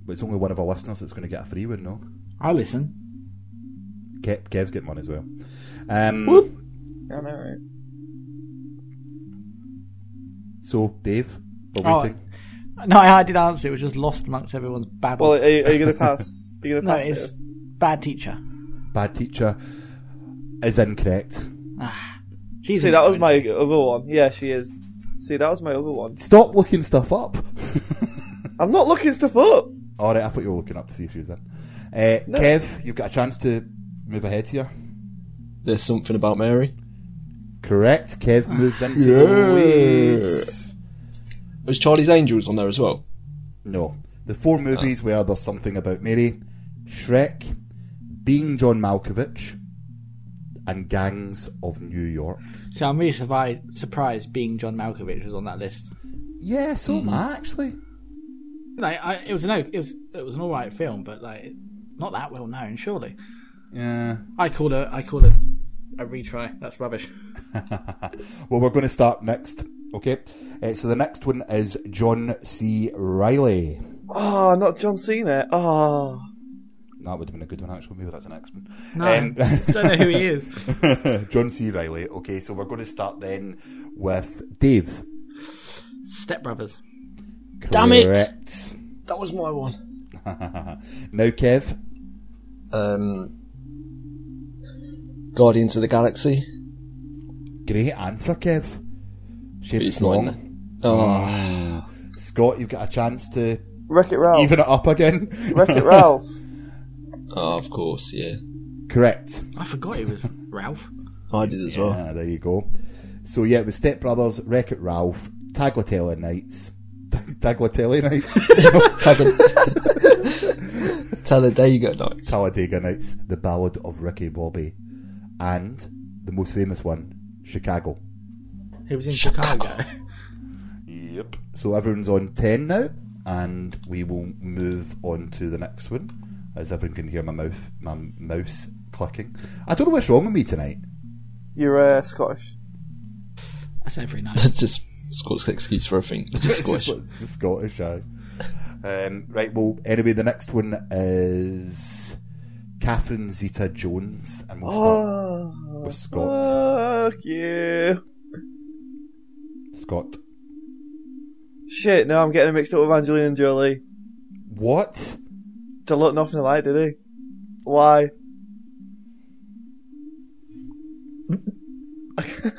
But it's only one of our listeners that's going to get a free one, no?
I'll listen.
Kev's getting one as well.
I know, right?
So, Dave, we're
Oh,
waiting.
No, I did answer. It was just lost amongst everyone's babble.
Well, are you going to pass? Are you
no,
going to pass?
it's bad teacher.
Bad teacher is incorrect.
She's
See, that was my other one. Yeah, she is. See, that was my other one.
Stop looking stuff up.
I'm not looking stuff up.
Alright, I thought you were looking up to see if she was there. Kev, you've got a chance to move ahead here.
There's something about Mary.
Correct. Kev moves into the leads.
Was Charlie's Angels on there as well?
No. The 4 movies where there's something about Mary: Shrek, Being John Malkovich, and Gangs of New York.
So I'm really surprised Being John Malkovich was on that list.
Yeah, so am I, actually.
Like, it was an alright film, but like not that well known, surely.
Yeah.
I call it a retry. That's rubbish.
Well, we're going to start next. Okay. So the next one is John C. Reilly.
Oh, not John Cena. Oh.
That would have been a good one, actually. Maybe that's the next one.
No, don't know who he is.
John C. Reilly. Okay, so we're going to start then with Dave.
Step Brothers.
Damn it!
Correct.
That was my one.
Now, Kev.
Guardians of the Galaxy.
Great answer, Kev. Shame
But
it's
it's not in
wrong.
there. Oh.
Scott, you've got a chance to
Wreck-It Ralph.
even it up again.
Wreck-It Ralph.
Oh, of course, yeah.
Correct.
I forgot it was Ralph.
I did as well.
Yeah, there you go. So yeah, it was Step Brothers, Wreck-It Ralph, Tagliatelle Nights. Tagliatelle Nights?
Talladega Nights.
Talladega Nights, The Ballad of Ricky Bobby, and the most famous one, Chicago.
He was in Chicago.
Yep. So everyone's on 10 now, and we will move on to the next one, as everyone can hear my mouse clicking. I don't know what's wrong with me tonight.
You're Scottish.
That's every night.
That's just Scott's excuse for everything. Just Scottish.
Just Scottish, aye. Right, well, anyway, the next one is Catherine Zeta-Jones, and we'll start with Scott.
Fuck you.
Scott.
Shit, no, I'm getting mixed up with Angelina Jolie.
What?
To look nothing alike, did he? Why?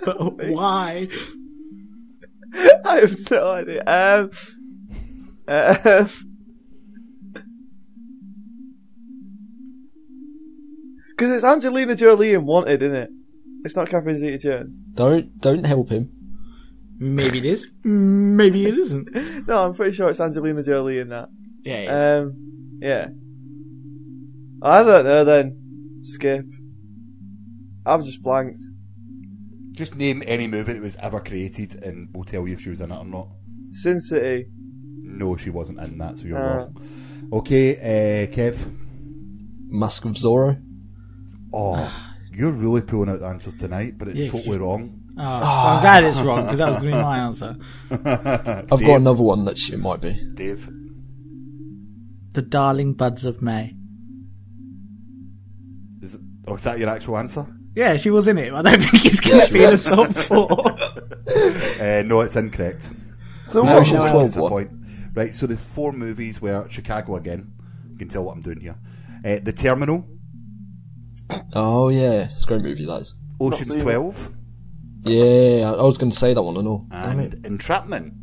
But why?
I have no idea. Because it's Angelina Jolie in Wanted, isn't it? It's not Catherine Zeta-Jones.
Don't help him.
Maybe it is. Maybe it isn't.
No, I'm pretty sure it's Angelina Jolie in that.
Yeah, it is.
Yeah. I don't know then. Skip. I've just blanked.
Just name any movie that was ever created, and we'll tell you if she was in it or not.
Sin City.
No, she wasn't in that, so you're wrong. Okay, Kev.
Mask of Zorro.
Oh, you're really pulling out the answers tonight, but it's
Yeah,
totally wrong.
Oh, well, I'm glad it's wrong, because that was going to be my answer.
I've got another one that it might be.
Dave.
The Darling Buds of May.
Is that your actual answer?
Yeah, she was in it. I don't think it's going to be in the top 4.
No, it's incorrect.
So
No,
what?
she's
That's
12
the
one.
point. Right, so the 4 movies were Chicago again. You can tell what I'm doing here. The Terminal,
Oh yeah, it's a great movie, that is.
Ocean's
seen it.
12,
Yeah, I was going to say that one, I know. Damn it.
and Entrapment.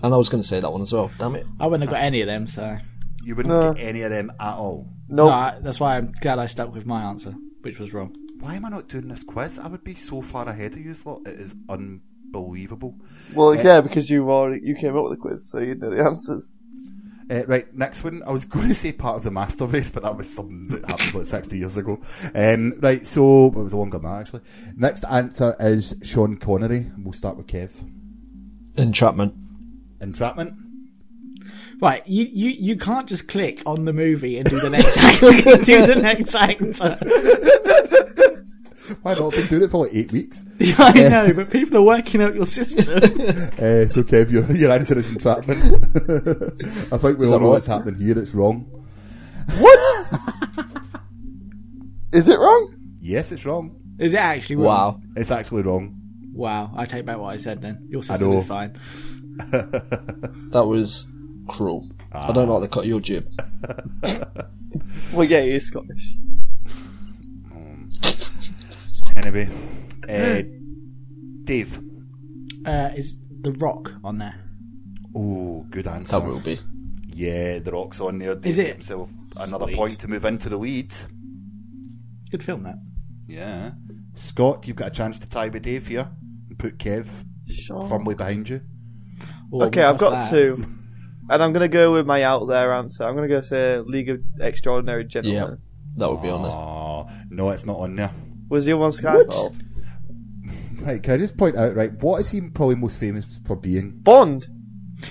And I was going to say that one as well. Damn it.
I wouldn't have got any of them, so...
You wouldn't
No.
get any of them at all.
Nope.
No, that's why I'm glad I stuck with my answer, which was wrong.
Why am I not doing this quiz? I would be so far ahead of you lot. It is unbelievable.
Well, yeah, because you came up with the quiz, so you know the answers.
Right, next one. I was going to say part of the Master Race, but that was something that happened like 60 years ago. Right, so it was longer than that, actually. Next answer is Sean Connery. We'll start with Kev.
Entrapment.
Entrapment.
Right, you can't just click on the movie and do the next actor. Do the next actor.
Why not? I've been doing it for like 8 weeks.
Yeah, I know, but people are working out your system.
So Kev, your answer is entrapment. I think we all know what's happening here. It's wrong.
What? Is it wrong?
Yes, it's wrong.
Is it actually wrong?
Wow.
It's actually wrong.
Wow, I take back what I said then. Your system is fine.
That was cruel. I don't like the cut of your jib.
Well, yeah, he is Scottish.
Anyway, Dave.
Is The Rock on there?
Oh, good answer.
That will be.
Yeah, The Rock's on there. Dave
Is it?
get himself another
Sweet.
point to move into the lead.
Good film, that.
Yeah. Scott, you've got a chance to tie with Dave here and put Kev firmly behind you.
Oh,
Okay, I've
what's
got
that?
2. And I'm going to go with my out there answer. I'm going to go say League of Extraordinary Gentlemen.
Yeah, that would be on there.
Oh, no, it's not on there.
Was the other one Skyfall?
Right, can I just point out, right, what is he probably most famous for being?
Bond.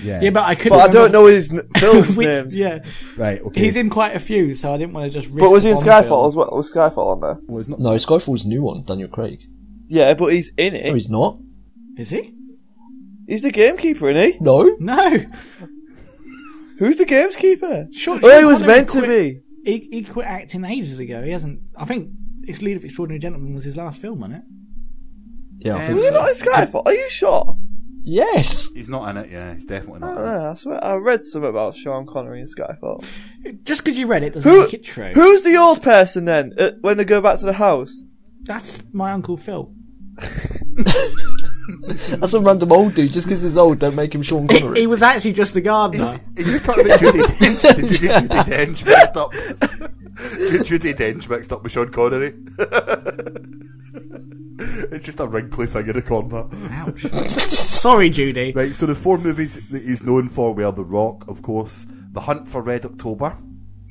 Yeah.
Yeah, but I couldn't.
But I don't
remember
know his films
which-
names.
Yeah,
Right, okay.
he's in quite a few, so I didn't want to just.
But was he in
risk
Skyfall
Bond
as well? Was Skyfall on there?
Well, it's not.
No, Skyfall's a new one, Daniel Craig.
Yeah, but he's in
No,
it.
he's not.
film. Is he?
He's the gamekeeper, isn't he?
No.
No.
Who's the gamekeeper?
Sean
Oh, he was
Connery
meant to
quit-
be.
He quit acting ages ago. He hasn't. I think League of Extraordinary Gentlemen was his last film, wasn't it?
Yeah, I think
Was he
so.
not in Skyfall? Are you sure?
Yes.
He's not in it, yeah. He's definitely
I
not
don't
in it.
know. I swear I read something about Sean Connery in Skyfall.
Just because you read it doesn't
Who-
make it true.
Who's the old person then? When they go back to the house?
That's my Uncle Phil.
That's a random old dude. Just because he's old, don't make him Sean Connery.
He was actually just the gardener.
Are you talking about Judi Dench? Did you get Judi Dench mixed up? Judi Dench mixed up with Sean Connery? It's just a wrinkly thing in the corner.
Ouch. Sorry, Judy.
Right, so the 4 movies that he's known for were The Rock, of course, The Hunt for Red October,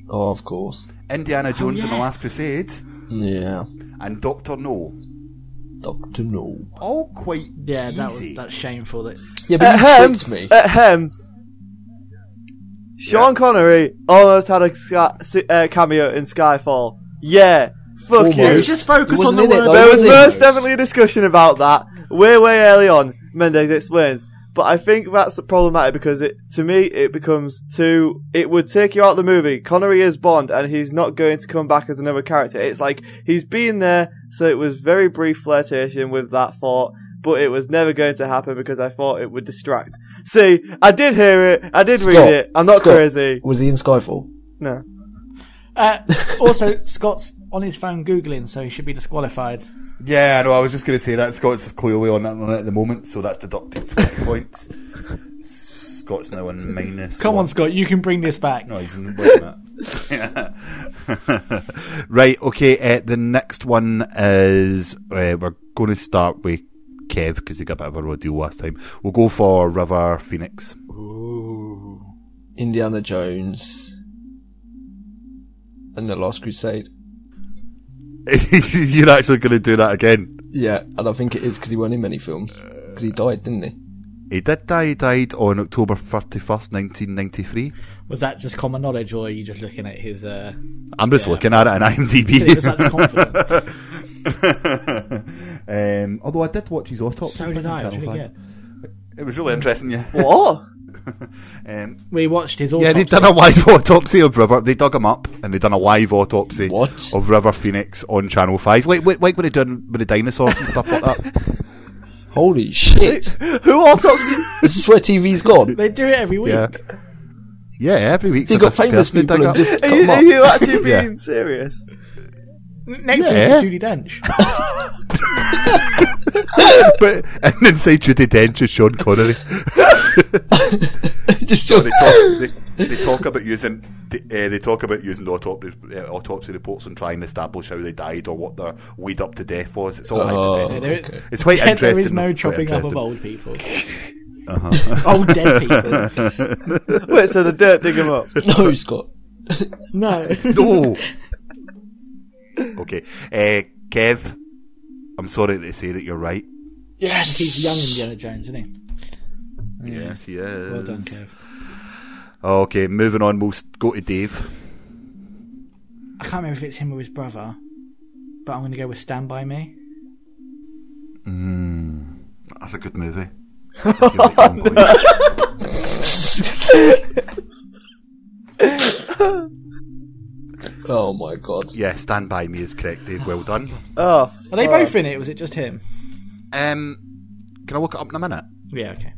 Oh, of course.
Indiana Jones and the
yeah.
Last Crusade,
Yeah.
and Dr. No.
Dr. No.
All quite
Yeah,
easy.
that's shameful. That
Yeah, but you tricked me.
Sean Connery almost had a cameo in Skyfall. Yeah, fuck
Almost.
you.
let's just focus
He
on
wasn't
the
in it,
word.
though.
There was
Wasn't
most
it?
definitely a discussion about that way early on. Mendes explains, but I think that's problematic because to me it becomes too. It would take you out of the movie. Connery is Bond, and he's not going to come back as another character. It's like he's been there, so it was very brief flirtation with that thought, but it was never going to happen because I thought it would distract. See, I did hear it, I did
Scott,
read it. I'm not
Scott,
crazy.
Was he in Skyfall?
No.
Also, Scott's on his phone googling, so he should be disqualified.
Yeah, I know, I was just going to say that. Scott's clearly on it at the moment, so that's deducted 20 points. Scott's now on minus.
Come
one.
on, Scott, you can bring this back.
No, he's in that. Right, okay, the next one is, we're going to start with Kev, because he got a bit of a raw deal last time. We'll go for River Phoenix.
Indiana Jones and the Last Crusade.
You're actually going to do that again?
Yeah, and I think it is because he weren't in many films. Because he died, didn't he?
He did die. He died on October 31st, 1993.
Was that just common knowledge, or are you just looking at his...
I'm just looking at it on
So he was
IMDb.
confident.
Although I did watch his autopsy.
So did I. It was
Channel
really
5.
good.
It was really interesting, yeah.
What?
We watched his
Yeah,
autopsy.
they'd done a live autopsy of River. They dug him up and they'd done a live autopsy
What?
of River Phoenix on Channel 5. Like what they doing with the dinosaurs and stuff like that.
Holy shit!
Who autopsy?
This is where TV's gone.
They do it every week.
Yeah. Yeah, every week.
They got famous people and just cut
Are
them up.
you actually
Yeah.
being serious?
Next
Yeah.
week is Judi Dench.
But and inside Judi Dench is Sean Connery.
Just
So they talk about using autopsy reports and trying to establish how they died or what their lead up to death was. It's all hypothetical.
There-
okay.
It's quite interesting.
There is no
quite
chopping up of
interesting.
old people. Old dead people.
Wait, so the dirt dig him up?
No, Scott.
No.
No. Okay, Kev. I'm sorry to say that you're right.
Yes.
He's young Indiana Jones, isn't he?
Yes, he is.
Well done, Kev.
Okay, moving on, we'll go to Dave.
I can't remember if it's him or his brother, but I'm going to go with Stand By Me.
That's a good movie.
Oh my god.
Yeah, Stand By Me is correct, Dave. Well done.
Oh,
Are they both in it, or was it just him?
Can I look it up in a minute?
Yeah, okay.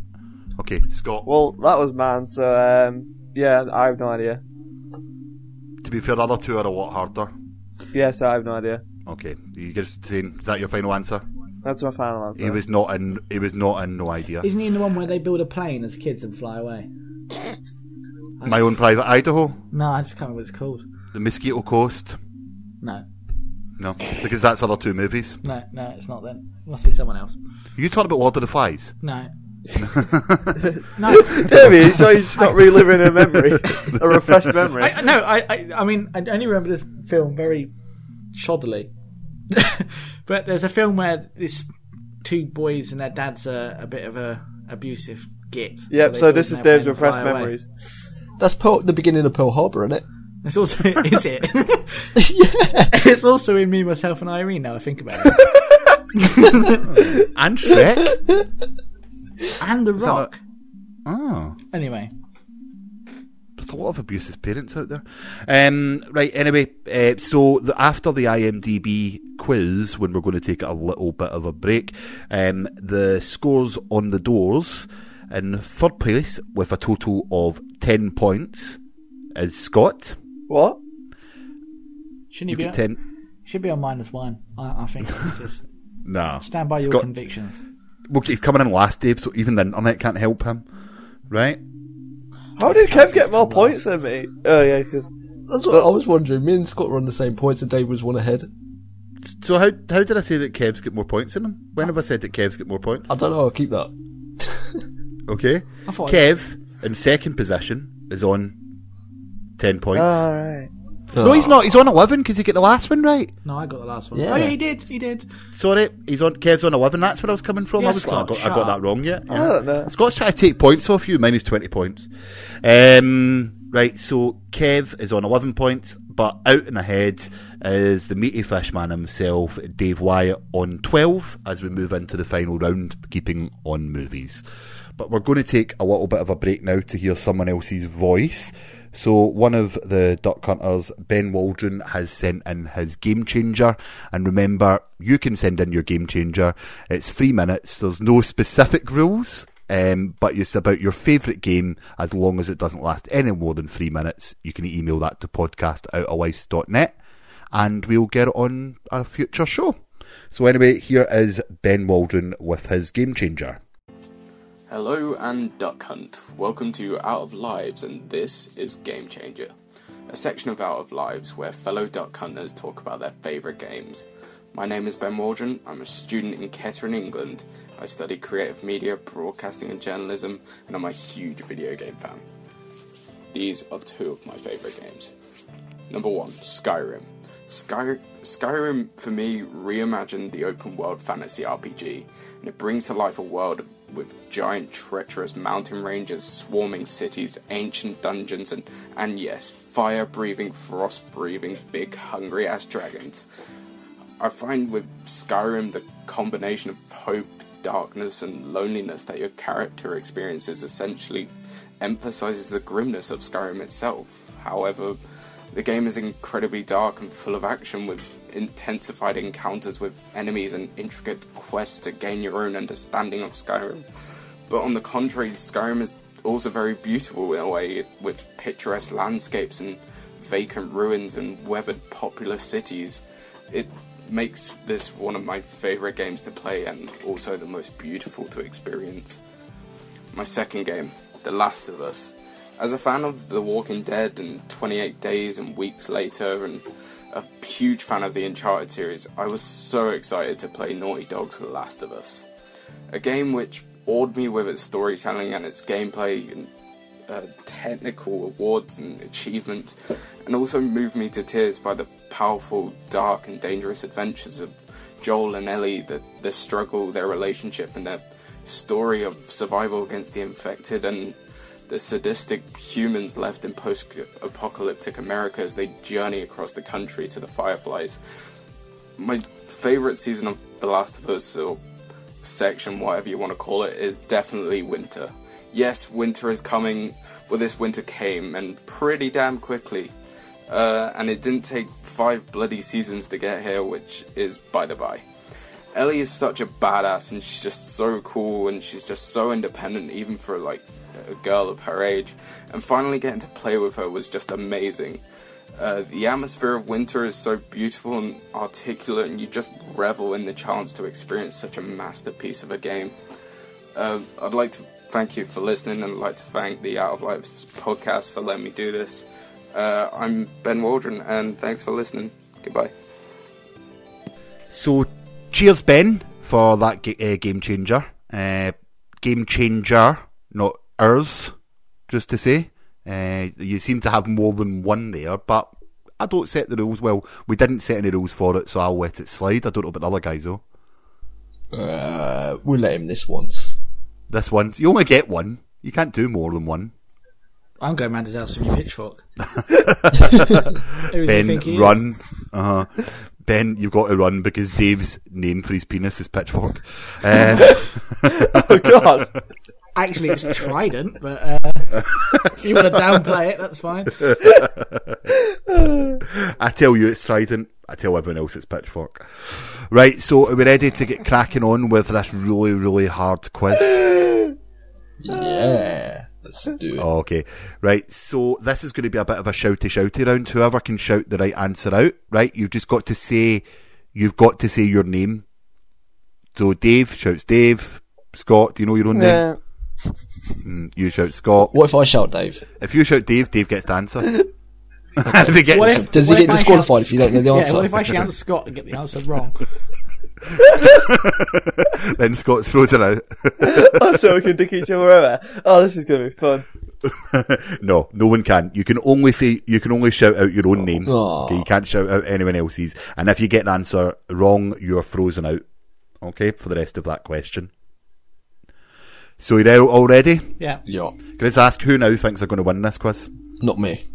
Okay, Scott.
Well, that was man, so, yeah, I have no idea.
To be fair, the other two are a lot harder.
Yes, I have no idea.
Okay, you just saying, is that your final answer?
That's my final answer.
He was not in No Idea.
Isn't he in the one where they build a plane as kids and fly away?
My Own Private Idaho?
No, I just can't remember what it's called.
The Mosquito Coast?
No,
Because that's other two movies.
no, it's not then. It must be someone else.
You talking about Lord of the Flies?
No. No.
Davey, you sure you're just not reliving a memory? A refreshed memory?
I mean, I only remember this film very shoddily. But there's a film where this two boys and their dad's a bit of a abusive git.
Yep, so this is Dave's refreshed memories.
That's the beginning of Pearl Harbor, isn't it?
It's also, is it?
Yeah.
It's also in Me, Myself and Irene now I think about it.
And Shrek?
And The Rock.
Oh.
Anyway.
There's a lot of abusive parents out there. Right, anyway, so after the IMDb quiz, when we're going to take a little bit of a break, the scores on the doors, in third place with a total of 10 points is Scott.
What?
Shouldn't he
You
be
get 10.
Should be on -1. I think it's just
Nah.
stand by your
Scott,
convictions.
well, he's coming in last, Dave, so even the internet can't help him. Right?
How did Kev get more points than me? Oh, yeah, because...
That's what I was wondering. Me and Scott were on the same points and Dave was one ahead.
So how did I say that Kev's get more points than him? When have I said that Kev's get more points?
I don't know, I'll keep that.
Okay.
I thought
Kev, in second position, is on 10 points.
Alright.
No, he's not. He's on 11 because he got the last one right.
No, I got the last one.
Yeah.
Oh, yeah, he did.
Sorry, Kev's on 11. That's where I was coming from.
Yeah,
I
Scott,
got that wrong yet.
I don't know.
Scott's trying to take points off you. Minus 20 points. Right, so Kev is on 11 points, but out and ahead is the meaty fishman himself, Dave Wyatt, on 12 as we move into the final round, keeping on movies. But we're going to take a little bit of a break now to hear someone else's voice. So one of the Duck Hunters, Ben Waldron, has sent in his Game Changer. And remember, you can send in your Game Changer. It's 3 minutes. There's no specific rules, but it's about your favourite game as long as it doesn't last any more than 3 minutes. You can email that to podcast@outerlives.net and we'll get it on a future show. So anyway, here is Ben Waldron with his Game Changer.
Hello and Duck Hunt. Welcome to Out of Lives, and this is Game Changer, a section of Out of Lives where fellow Duck Hunters talk about their favourite games. My name is Ben Waldron. I'm a student in Kettering, England. I study creative media, broadcasting and journalism, and I'm a huge video game fan. These are two of my favourite games. Number 1, Skyrim. Skyrim, for me, reimagined the open world fantasy RPG, and it brings to life a world with giant treacherous mountain ranges, swarming cities, ancient dungeons, and yes, fire-breathing, frost-breathing, big hungry ass dragons. I find with Skyrim the combination of hope, darkness and loneliness that your character experiences essentially emphasizes the grimness of Skyrim itself. However, the game is incredibly dark and full of action, with intensified encounters with enemies and intricate quests to gain your own understanding of Skyrim. But on the contrary, Skyrim is also very beautiful in a way, with picturesque landscapes and vacant ruins and weathered populous cities. It makes this one of my favourite games to play and also the most beautiful to experience. My second game, The Last of Us. As a fan of The Walking Dead and 28 Days and Weeks Later, and a huge fan of the Uncharted series, I was so excited to play Naughty Dog's The Last of Us. A game which awed me with its storytelling and its gameplay and technical awards and achievements, and also moved me to tears by the powerful, dark and dangerous adventures of Joel and Ellie, the struggle, their relationship and their story of survival against the infected, and the sadistic humans left in post-apocalyptic America as they journey across the country to the Fireflies. My favourite season of The Last of Us, or section, whatever you want to call it, is definitely winter. Yes, winter is coming, well, this winter came, and pretty damn quickly. And it didn't take 5 bloody seasons to get here, which is by the by. Ellie is such a badass, and she's just so cool, and she's just so independent, even for like a girl of her age. And finally getting to play with her was just amazing. The atmosphere of winter is so beautiful and articulate, and you just revel in the chance to experience such a masterpiece of a game. I'd like to thank you for listening, and I'd like to thank the Out of Lives podcast for letting me do this. I'm Ben Waldron, and thanks for listening. Goodbye.
So, cheers, Ben, for that game changer. Game changer, not ours, just to say. You seem to have more than one there, but I don't set the rules. Well, we didn't set any rules for it, so I'll let it slide. I don't know about the other guys, though.
We'll let him this once.
This once? You only get one. You can't do more than one.
I'm going round his house with my pitchfork.
Ben, run. Ben, you've got to run because Dave's name for his penis is Pitchfork.
Oh, God.
Actually, it's Trident, but if you want to downplay it, that's fine.
I tell you it's Trident. I tell everyone else it's Pitchfork. Right, so are we ready to get cracking on with this really, really hard quiz?
Yeah, let's do it.
Okay, right, so this is going to be a bit of a shouty round. Whoever can shout the right answer out, right? You've got to say your name. So Dave shouts Dave. Scott, do you know your own name? You shout Scott.
What if I shout Dave?
If you shout Dave, Dave gets to answer.
Does he get disqualified if you don't know the answer?
Yeah, what if I shout Scott and get the answer wrong?
Then Scott's frozen out.
Oh, so we can dick each other over. Oh, this is going to be fun.
No one can. You can only shout out your own name.
Aww.
Okay, you can't shout out anyone else's. And if you get the answer wrong, you're frozen out. Okay, for the rest of that question. So you're all ready?
Yeah.
Can I just ask who now thinks they're going to win this quiz?
Not me.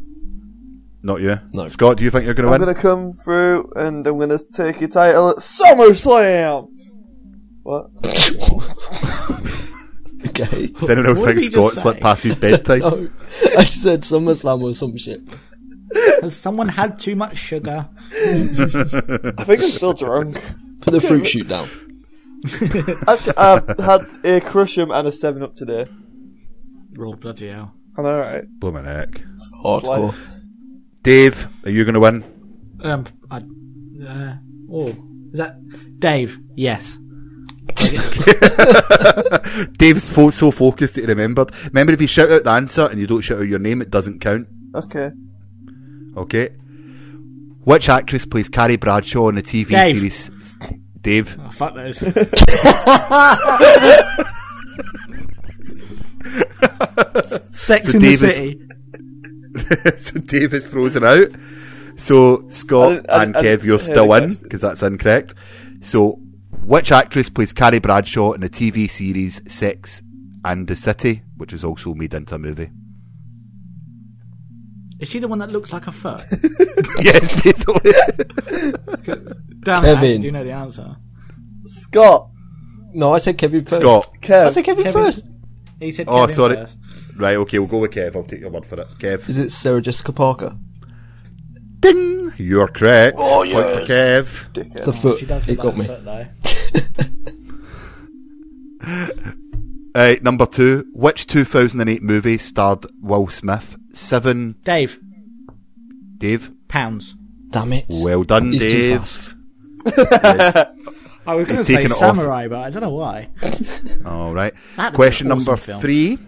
Not you?
No.
Scott, do you think you're going to win?
I'm going to come through and I'm going to take your title at SummerSlam! What?
Okay.
Does anyone else
What
think
did he
Scott
just
slipped
say?
past his bedtime?
No, I said SummerSlam or some shit.
Has someone had too much sugar?
I think I'm still drunk.
Put the fruit shoot down.
Actually, I've had a Crush'em and a 7-Up today.
Oh, bloody hell.
I know, right?
Blooming heck.
Hardcore.
Dave, are you going to win?
Is that Dave? Yes.
Dave's so focused that he remembered. Remember, if you shout out the answer and you don't shout out your name, it doesn't count.
Okay.
Okay. Which actress plays Carrie Bradshaw in the TV
Dave.
series? Dave.
Oh, fuck those. Sex
So
in
Dave
the
is-
City.
So Dave is frozen out. So Scott and Kev, you're still in because that's incorrect. So, which actress plays Carrie Bradshaw in the TV series Sex and the City, which is also made into a movie?
Is she the one that looks like a foot?
Yes, basically.
Damn
Kevin.
it, do you know the answer?
Scott.
No, I said Kevin first.
Scott.
Kev.
I said Kevin first.
He said
Oh,
Kevin
sorry.
first.
Right, okay, we'll go with Kev. I'll take your word for it. Kev.
Is it Sarah Jessica Parker?
Ding! You're correct.
Oh,
Point for Kev.
Dickhead.
The foot.
She does
It
look
got
like
me.
a foot, though.
Number 2. Which 2008 movie starred Will Smith? 7.
Dave.
Dave.
Pounds.
Damn it.
Well done,
He's
Dave.
too fast.
Yes.
I was going to
He's
say
taken it off.
samurai, but I don't know why.
All right.
That'd be
Question
an awesome
number
film.
3.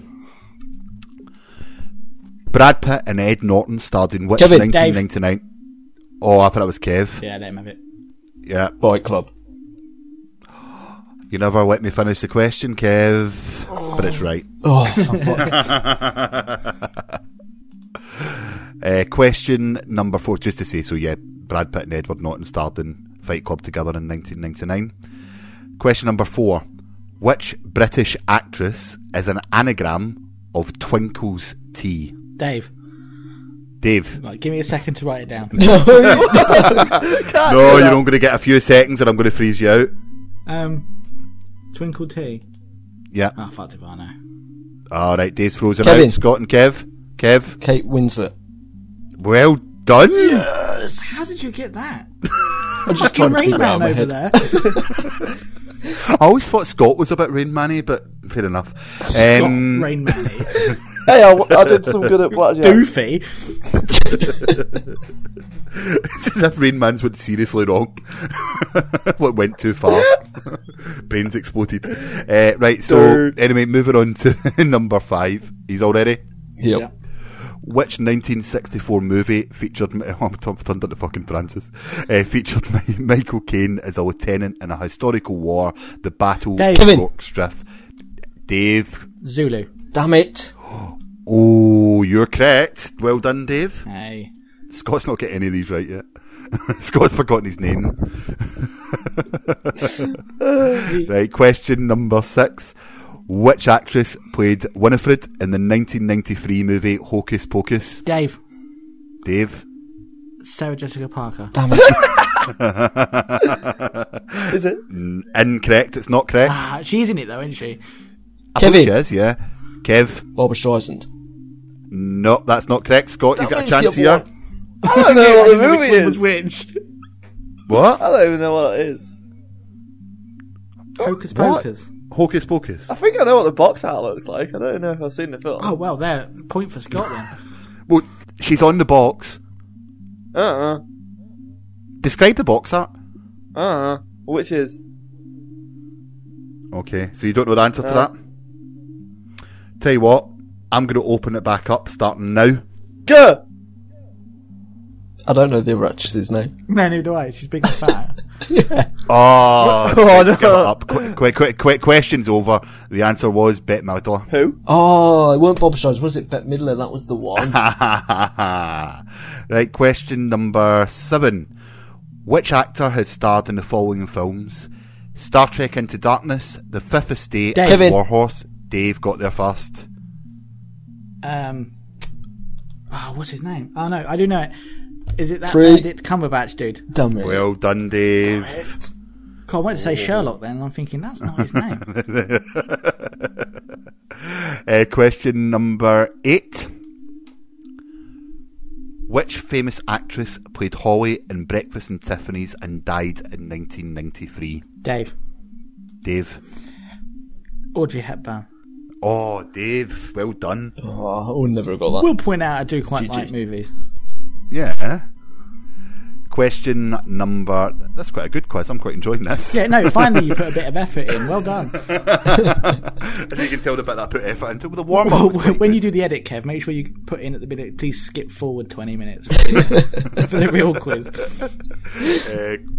Brad Pitt and Ed Norton starred in which
Kevin.
1999? Oh, I thought it was Kev.
Yeah, let him have it.
Yeah.
Fight Club.
You never let me finish the question, Kev. But it's right.
Oh, fuck.
Question number 4. Just to say, so yeah, Brad Pitt and Edward Norton starred in Fight Club together in 1999. Question number 4. Which British actress is an anagram of Twinkle's tea?
Dave. Right, give me a second to write it down.
No, you're only going to get a few seconds and I'm going to freeze you out.
Twinkle tea.
Yeah.
Oh, fuck if I know.
Alright, Dave's frozen
Kevin.
out. Scott and Kev.
Kate Winslet.
Well done.
How did you get that?
I'm just trying to
Rain
figure it out
Man
in my
over
head.
there.
I always thought Scott was a bit Rain Man-y, but fair enough.
Rain Man.
Hey, I did some good at blackjack.
Doofy.
It's as if Rain Man's went seriously wrong. What went too far. Brains exploded. Right, so anyway, moving on to number 5. He's all ready?
Yep.
Yeah.
Which 1964 movie featured... I'm turned into fucking Francis. Featured Michael Caine as a lieutenant in a historical war, the Battle
Dave.
of
Kevin.
Rockstriff. Dave.
Zulu.
Damn it.
Oh, you're correct. Well done, Dave.
Hey.
Scott's not getting any of these right yet. Scott's forgotten his name. Right, question number 6. Which actress played Winifred in the 1993 movie Hocus Pocus?
Dave. Sarah Jessica Parker.
Damn it.
Is it?
Incorrect. It's not correct.
She's in it though, isn't she?
I think
Kevin.
she is, yeah. Kev.
Barbara Streisand.
No, that's not correct. Scott, you've got a
was the
chance
other
here.
one.
I don't know what the movie
Which one was
is.
which?
What?
I don't even know what it is.
Hocus
What?
Pocus.
Hocus Pocus.
I think I know what the box art looks like. I don't know if I've seen the film.
Oh well, there. Point for Scott then.
Well, she's on the box.
I don't know.
Describe the box art.
I don't know. Which is?
Okay, so you don't know the answer to that? Tell you what, I'm going to open it back up starting now.
Go!
I don't know the other actress's name.
No, neither do I. She's big and fat.
Oh,
Oh, no.
give it up. Quick, question's over. The answer was Bette Midler.
Who?
Oh, it weren't Bob Streisand, was it? Bette Midler, that was the one.
Right, question number 7. Which actor has starred in the following films? Star Trek Into Darkness, The Fifth Estate,
Dave.
Kevin.
Warhorse. Dave got there first.
What's his name? Oh no, I do know it. Is it that
3.
Benedict Cumberbatch dude?
Damn it.
Well done, Dave.
God, I went to say Sherlock then, and I'm thinking that's not his name.
Question number 8. Which famous actress played Holly in Breakfast and Tiffany's and died in 1993?
Dave. Audrey Hepburn.
Oh, Dave, well done.
Oh, I would never have got that.
We'll point out I do quite
GG.
like movies.
Yeah. Question number... That's quite a good quiz. I'm quite enjoying this.
Yeah, no, finally you put a bit of effort in. Well done.
As you can tell the bit that I put effort into with the warm-up. was quite
When
good.
you do the edit, Kev, make sure you put in at the minute, please skip forward 20 minutes for the real quiz.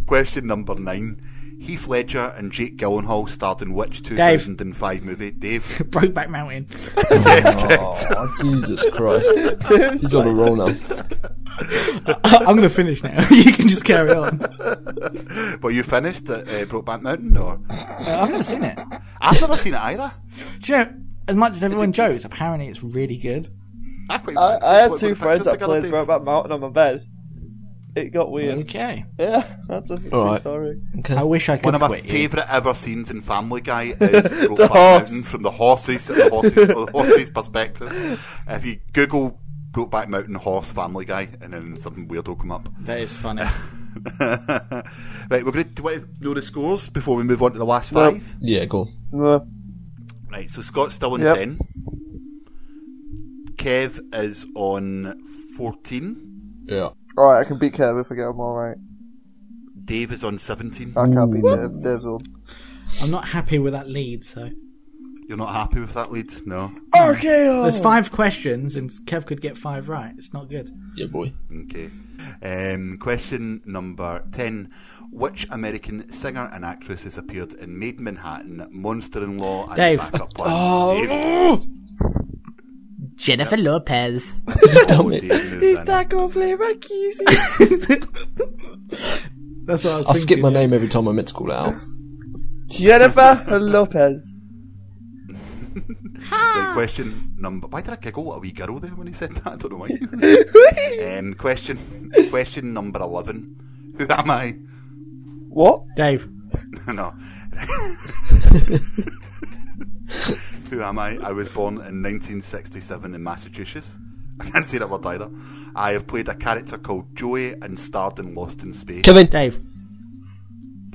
Question number 9. Heath Ledger and Jake Gyllenhaal starred in which 2005 movie? Dave?
Brokeback Mountain.
Yes, correct.
Oh, Jesus Christ. He's on a roll now.
I'm going to finish now. You can just carry on.
But you finished at Brokeback Mountain, or?
I've never seen it.
I've never seen it either.
Do you know, as much as everyone jokes, apparently it's really good.
I quite
I
fancy it.
had
What
2
the
friends
pictures
that
together,
played
Dave?
Brokeback Mountain on my bed. It got weird.
Okay.
Yeah, that's a true
Alright.
story.
Okay.
I wish I could
One of my
quit you.
favourite ever scenes in Family Guy is Brokeback
horse.
Mountain from the horse's perspective. If you Google Brokeback Mountain horse Family Guy, and then something weird will come up.
That is funny.
Right, we're going to want to know the scores before we move on to the last 5.
Yeah, go.
No.
Right, so Scott's still on
Yep.
10. Kev is on 14.
Yeah.
Alright, I can beat Kev if I get them all right.
Dave is on 17.
I can't beat Dave. Dave's on.
I'm not happy with that lead, so.
You're not happy with that lead? No.
Okay.
There's 5 questions, and Kev could get 5 right. It's not good.
Yeah, boy.
Okay. Question number 10. Which American singer and actress has appeared in Maid in Manhattan, Monster-in-Law, and
Dave.
Backup Plan? Dave.
Jennifer Lopez.
Damn it.
Dave moves in.
Taco flavor cheesy.
That's what I was
I
thinking.
forget my name every time I meant to call it out.
Jennifer Lopez.
Right, question number... Why did I giggle at a wee girl there when he said that? I don't know why. Question number 11. Who am I?
What?
Dave.
No. Who am I? I was born in 1967 in Massachusetts. I can't say that word either. I have played a character called Joey and starred in Lost in Space.
Kevin.
Dave.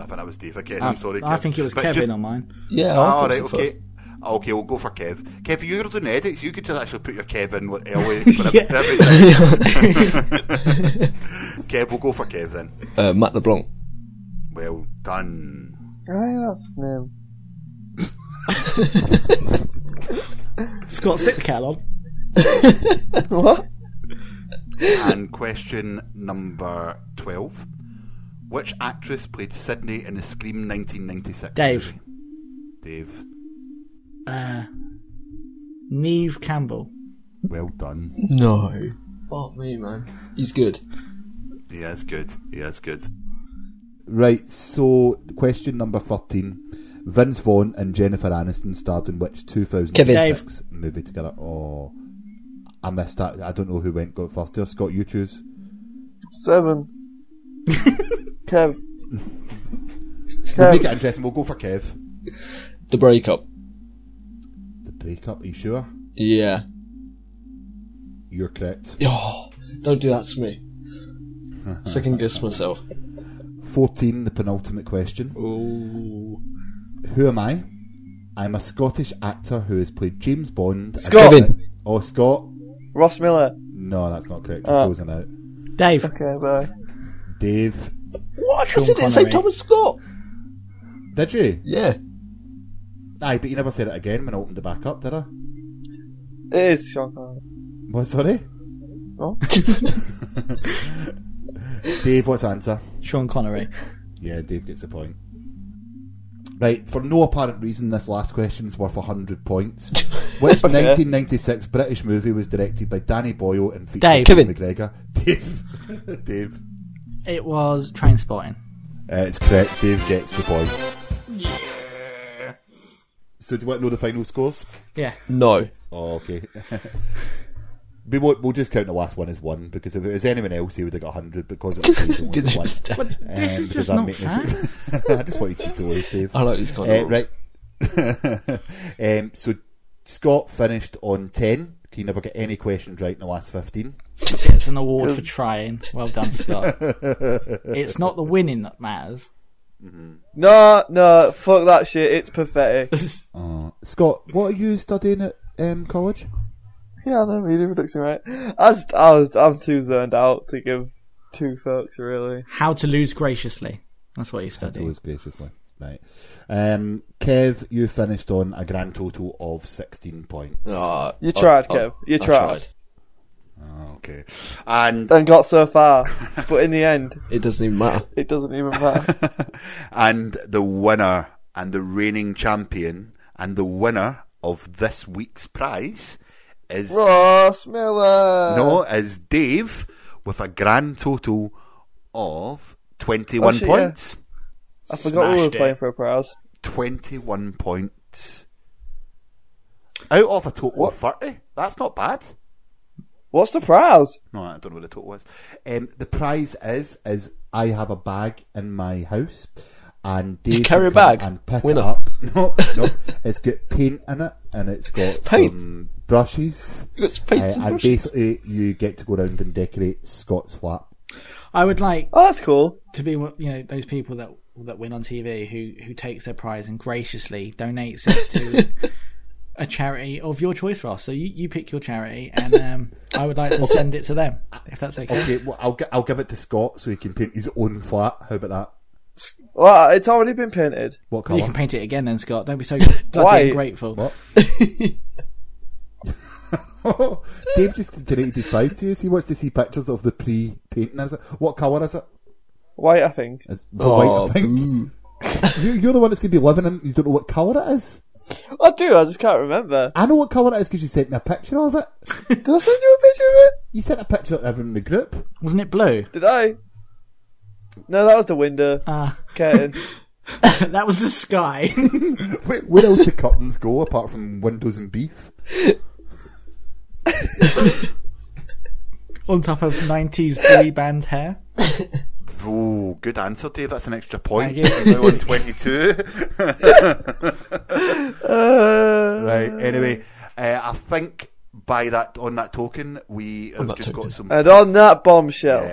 I think that was Dave again. I'm sorry, Kev.
I think it was
But
Kevin
just-
on mine.
Yeah.
Oh,
I
right,
thought so.
okay. Okay, we'll go for Kev. Kev, you're doing edits. You could just actually put your Kev in with early. Kev, we'll go for Kev then.
Matt LeBlanc.
Well done.
Right, that's his name.
Scott, stick the kettle on.
What?
And question number 12. Which actress played Sydney in the Scream 1996
Dave.
movie? Dave.
Neve Campbell.
Well done.
No. Fuck me, man. He's good.
He is good. He is good. Right, so question number 13. Vince Vaughn and Jennifer Aniston starred in which 2006 movie together? Oh, I missed that. I don't know who got first there. Scott, you choose.
7. Kev.
We'll make it interesting. We'll go for Kev.
The Breakup.
The Breakup, are you sure?
Yeah.
You're correct.
Oh, don't do that to me. Second guess myself.
14, the penultimate question.
Ooh.
Who am I? I'm a Scottish actor who has played James Bond.
Scott.
Kevin.
Oh, Scott?
Ross Miller.
No, that's not correct. You're closing out.
Dave.
Okay, bye.
Dave.
What? I
Sean
said it at the same
Connery.
time as Scott.
Did you?
Yeah.
Aye, but you never said it again when I opened it back up, did I?
It is Sean Connery.
What, sorry?
Oh?
Dave, what's the answer?
Sean Connery.
Yeah, Dave gets the point. Right, for no apparent reason, this last question's worth 100 points. Which 1996 British movie was directed by Danny Boyle and featured
Dave.
Kevin McGregor? Dave. Dave.
It was Train Spotting.
It's correct. Dave gets the point. So do you want to know the final scores?
Yeah.
No.
Oh, okay. We'll just count the last one as one, because if it was anyone else, he would have got 100, because it was Dave, only
Because
one.
This is
because
just
I'm
not
making
fair.
I just wanted you to lose, Dave.
I like these kind of rules.
Right. So Scott finished on 10. He never get any questions right in the last 15.
Gets an award for trying. Well done, Scott. It's not the winning that matters.
No, fuck that shit. It's pathetic.
Scott, what are you studying at college?
Yeah, no, media production, right? I'm too zoned out to give two fucks, really.
How to lose graciously. That's what you study.
Always graciously. Right. Kev, you finished on a grand total of 16 points.
You tried, Kev. You tried.
Okay. And
Got so far, but in the end,
It doesn't even matter.
it doesn't even matter.
and the winner and the reigning champion and the winner of this week's prize is
Ross Miller.
is Dave with a grand total of 21
shit,
points.
I forgot we were
Smashed it.
playing for a prize.
21 points. Out of a total of 30. That's not bad.
What's the prize?
No, I don't know what the total is. The prize is I have a bag in my house, and Dave
carry
can
a
come
bag?
and pick
Winner.
it up. No, it's got paint in it, and it's got
Paint?
some brushes.
It's paints and
And
brushes.
basically, you get to go around and decorate Scott's flat.
I would like
Oh, that's cool.
to be, those people that win on TV who takes their prize and graciously donates it to a charity of your choice, Ross. So you pick your charity, and I would like to send it to them, if that's okay.
Okay, well, I'll give it to Scott so he can paint his own flat. How about that?
Well, it's already been painted.
What
You
colour?
can paint it again then, Scott. Don't be so bloody
White.
ungrateful.
What? Dave just donated his prize to you, so he wants to see pictures of the pre-painting. Is it? What colour is it?
White, I think.
It's white, I think. You're the one that's going to be living in. You don't know what colour it is.
I do, I just can't remember.
I know what colour it is because you sent me a picture of it.
Did I send you a picture of it?
You sent a picture of everyone in the group.
Wasn't it blue?
Did I? No, that was the window. Curtain.
That was the sky.
Where else do curtains go apart from windows and beef?
On top of 90s boy band hair.
Oh, good answer, Dave. That's an extra point.
Thank you.
Now on 22. Right, anyway, I think on that token, we have just got some...
And on that bombshell.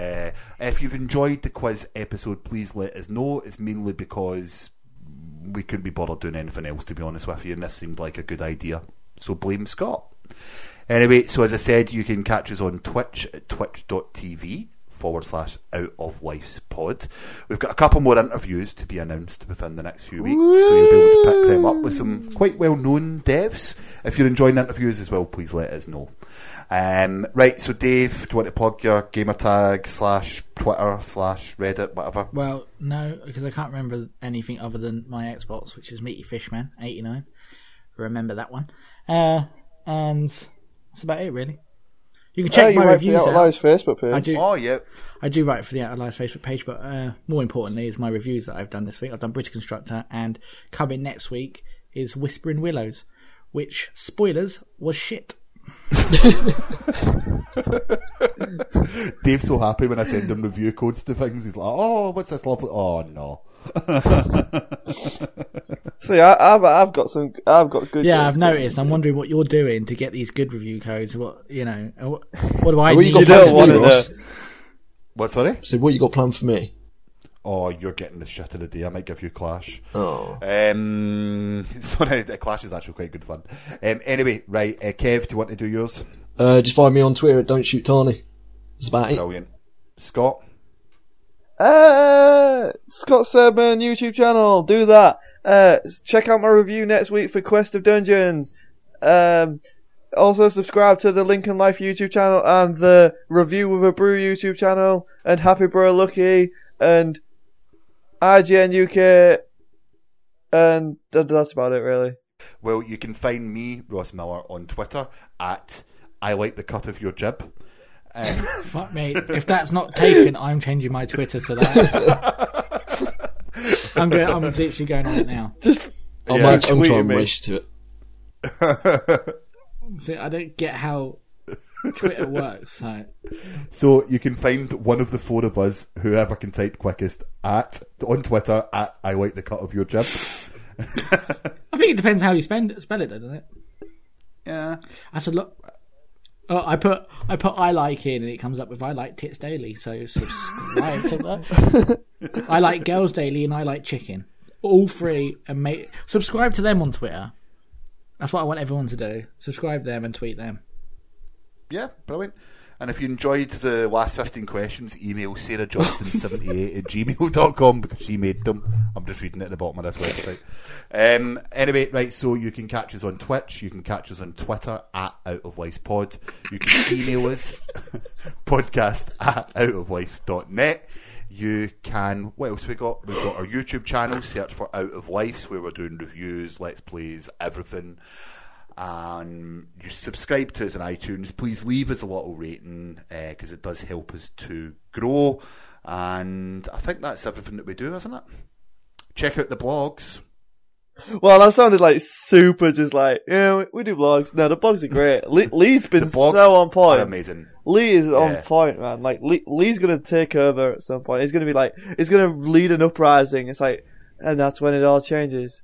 If you've enjoyed the quiz episode, please let us know. It's mainly because we couldn't be bothered doing anything else, to be honest with you, and this seemed like a good idea. So blame Scott. Anyway, so as I said, you can catch us on Twitch at twitch.tv/OutOfLifesPod. We've got a couple more interviews to be announced within the next few weeks, so you'll be able to pick them up with some quite well-known devs. If you're enjoying the interviews as well, please let us know. Right, so Dave, do you want to plug your gamertag /Twitter/Reddit, whatever?
Well, no, because I can't remember anything other than my Xbox, which is Meaty Fishman 89. Remember that one. And that's about it, really. You can check my reviews out.
Out of Lives Facebook page.
I do.
Oh, yeah.
I do write for the Out of Lives Facebook page, but more importantly is my reviews that I've done this week. I've done Bridge Constructor, and coming next week is Whispering Willows, which, spoilers, was shit.
Dave's so happy when I send him review codes to things. He's like, oh, what's this lovely... Oh, no.
See, I've got good.
Yeah, I've noticed. I'm wondering what you're doing to get these good review codes. What do I
What
need?
you got planned for me, Ross?
What, sorry?
So what you got planned for me?
Oh, you're getting the shit of the day. I might give you Clash.
Oh.
Sorry, Clash is actually quite good fun. Anyway, right, Kev, do you want to do yours?
Just find me on Twitter at Don't Shoot Tarny. That's about it.
Brilliant. Scott?
Scott Sedman YouTube channel. Do that. Check out my review next week for Quest of Dungeons. Also subscribe to the Lincoln Life YouTube channel and the Review with a Brew YouTube channel and Happy Bro Lucky and IGN UK, and that's about it, really.
Well, you can find me, Ross Miller, on Twitter at I like the cut of your jib.
Fuck me. If that's not taken, I'm changing my Twitter to that. I'm literally going on it now.
I'm trying to race to it.
See, I don't get how Twitter works.
So you can find one of the four of us, whoever can type quickest, on Twitter at I like the cut of your jib.
I think it depends how you spell it, doesn't it?
Yeah.
That's a lot. Oh, I put I like in and it comes up with I like tits daily, so subscribe to that. I like girls daily and I like chicken. All three, and subscribe to them on Twitter. That's what I want everyone to do. Subscribe them and tweet them.
Yeah, brilliant. And if you enjoyed the last 15 questions, email sarahjohnston78@gmail.com because she made them. I'm just reading it at the bottom of this website. Anyway, right, so you can catch us on Twitch. You can catch us on Twitter at OutOfLifesPod. You can email us, podcast@outoflives.net. You can... What else we got? We've got our YouTube channel. Search for Out of Lives, where we're doing reviews, let's plays, everything. And you subscribe to us on iTunes. Please leave us a little rating because it does help us to grow. And I think that's everything that we do, isn't it? Check out the blogs.
Well, that sounded like super just like, yeah, we do blogs. No, the blogs are great. Lee's been so on point.
Amazing.
Lee is on point, man. Like, Lee's gonna take over at some point. He's gonna be like, he's gonna lead an uprising. It's like, and that's when it all changes.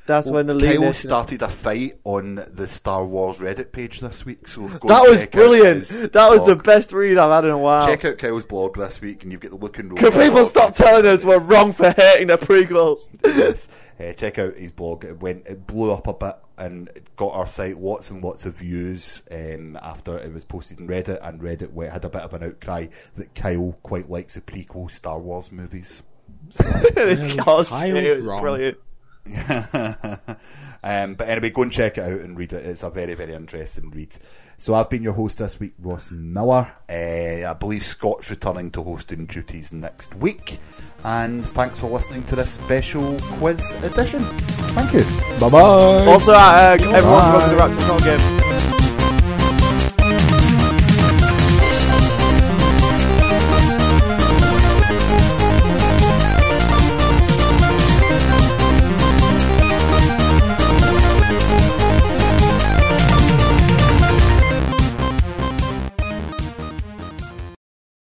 That's when the
Kyle started a fight on the Star Wars Reddit page this week. So
that was brilliant. That was the best read I've had in a while.
Check out Kyle's blog this week, and you get the look and roll.
Can people stop telling us we're wrong for hating the prequels?
Yes. Check out his blog. It blew up a bit and it got our site lots and lots of views after it was posted in Reddit, and Reddit had a bit of an outcry that Kyle quite likes the prequel Star Wars movies. So.
Kyle's wrong.
Brilliant.
But anyway, go and check it out and read it. It's a very, very interesting read. So I've been your host this week, Ross Miller. I believe Scott's returning to hosting duties next week. And thanks for listening to this special quiz edition. Thank you.
Bye-bye.
Also, everyone, welcome to the Rapture Game.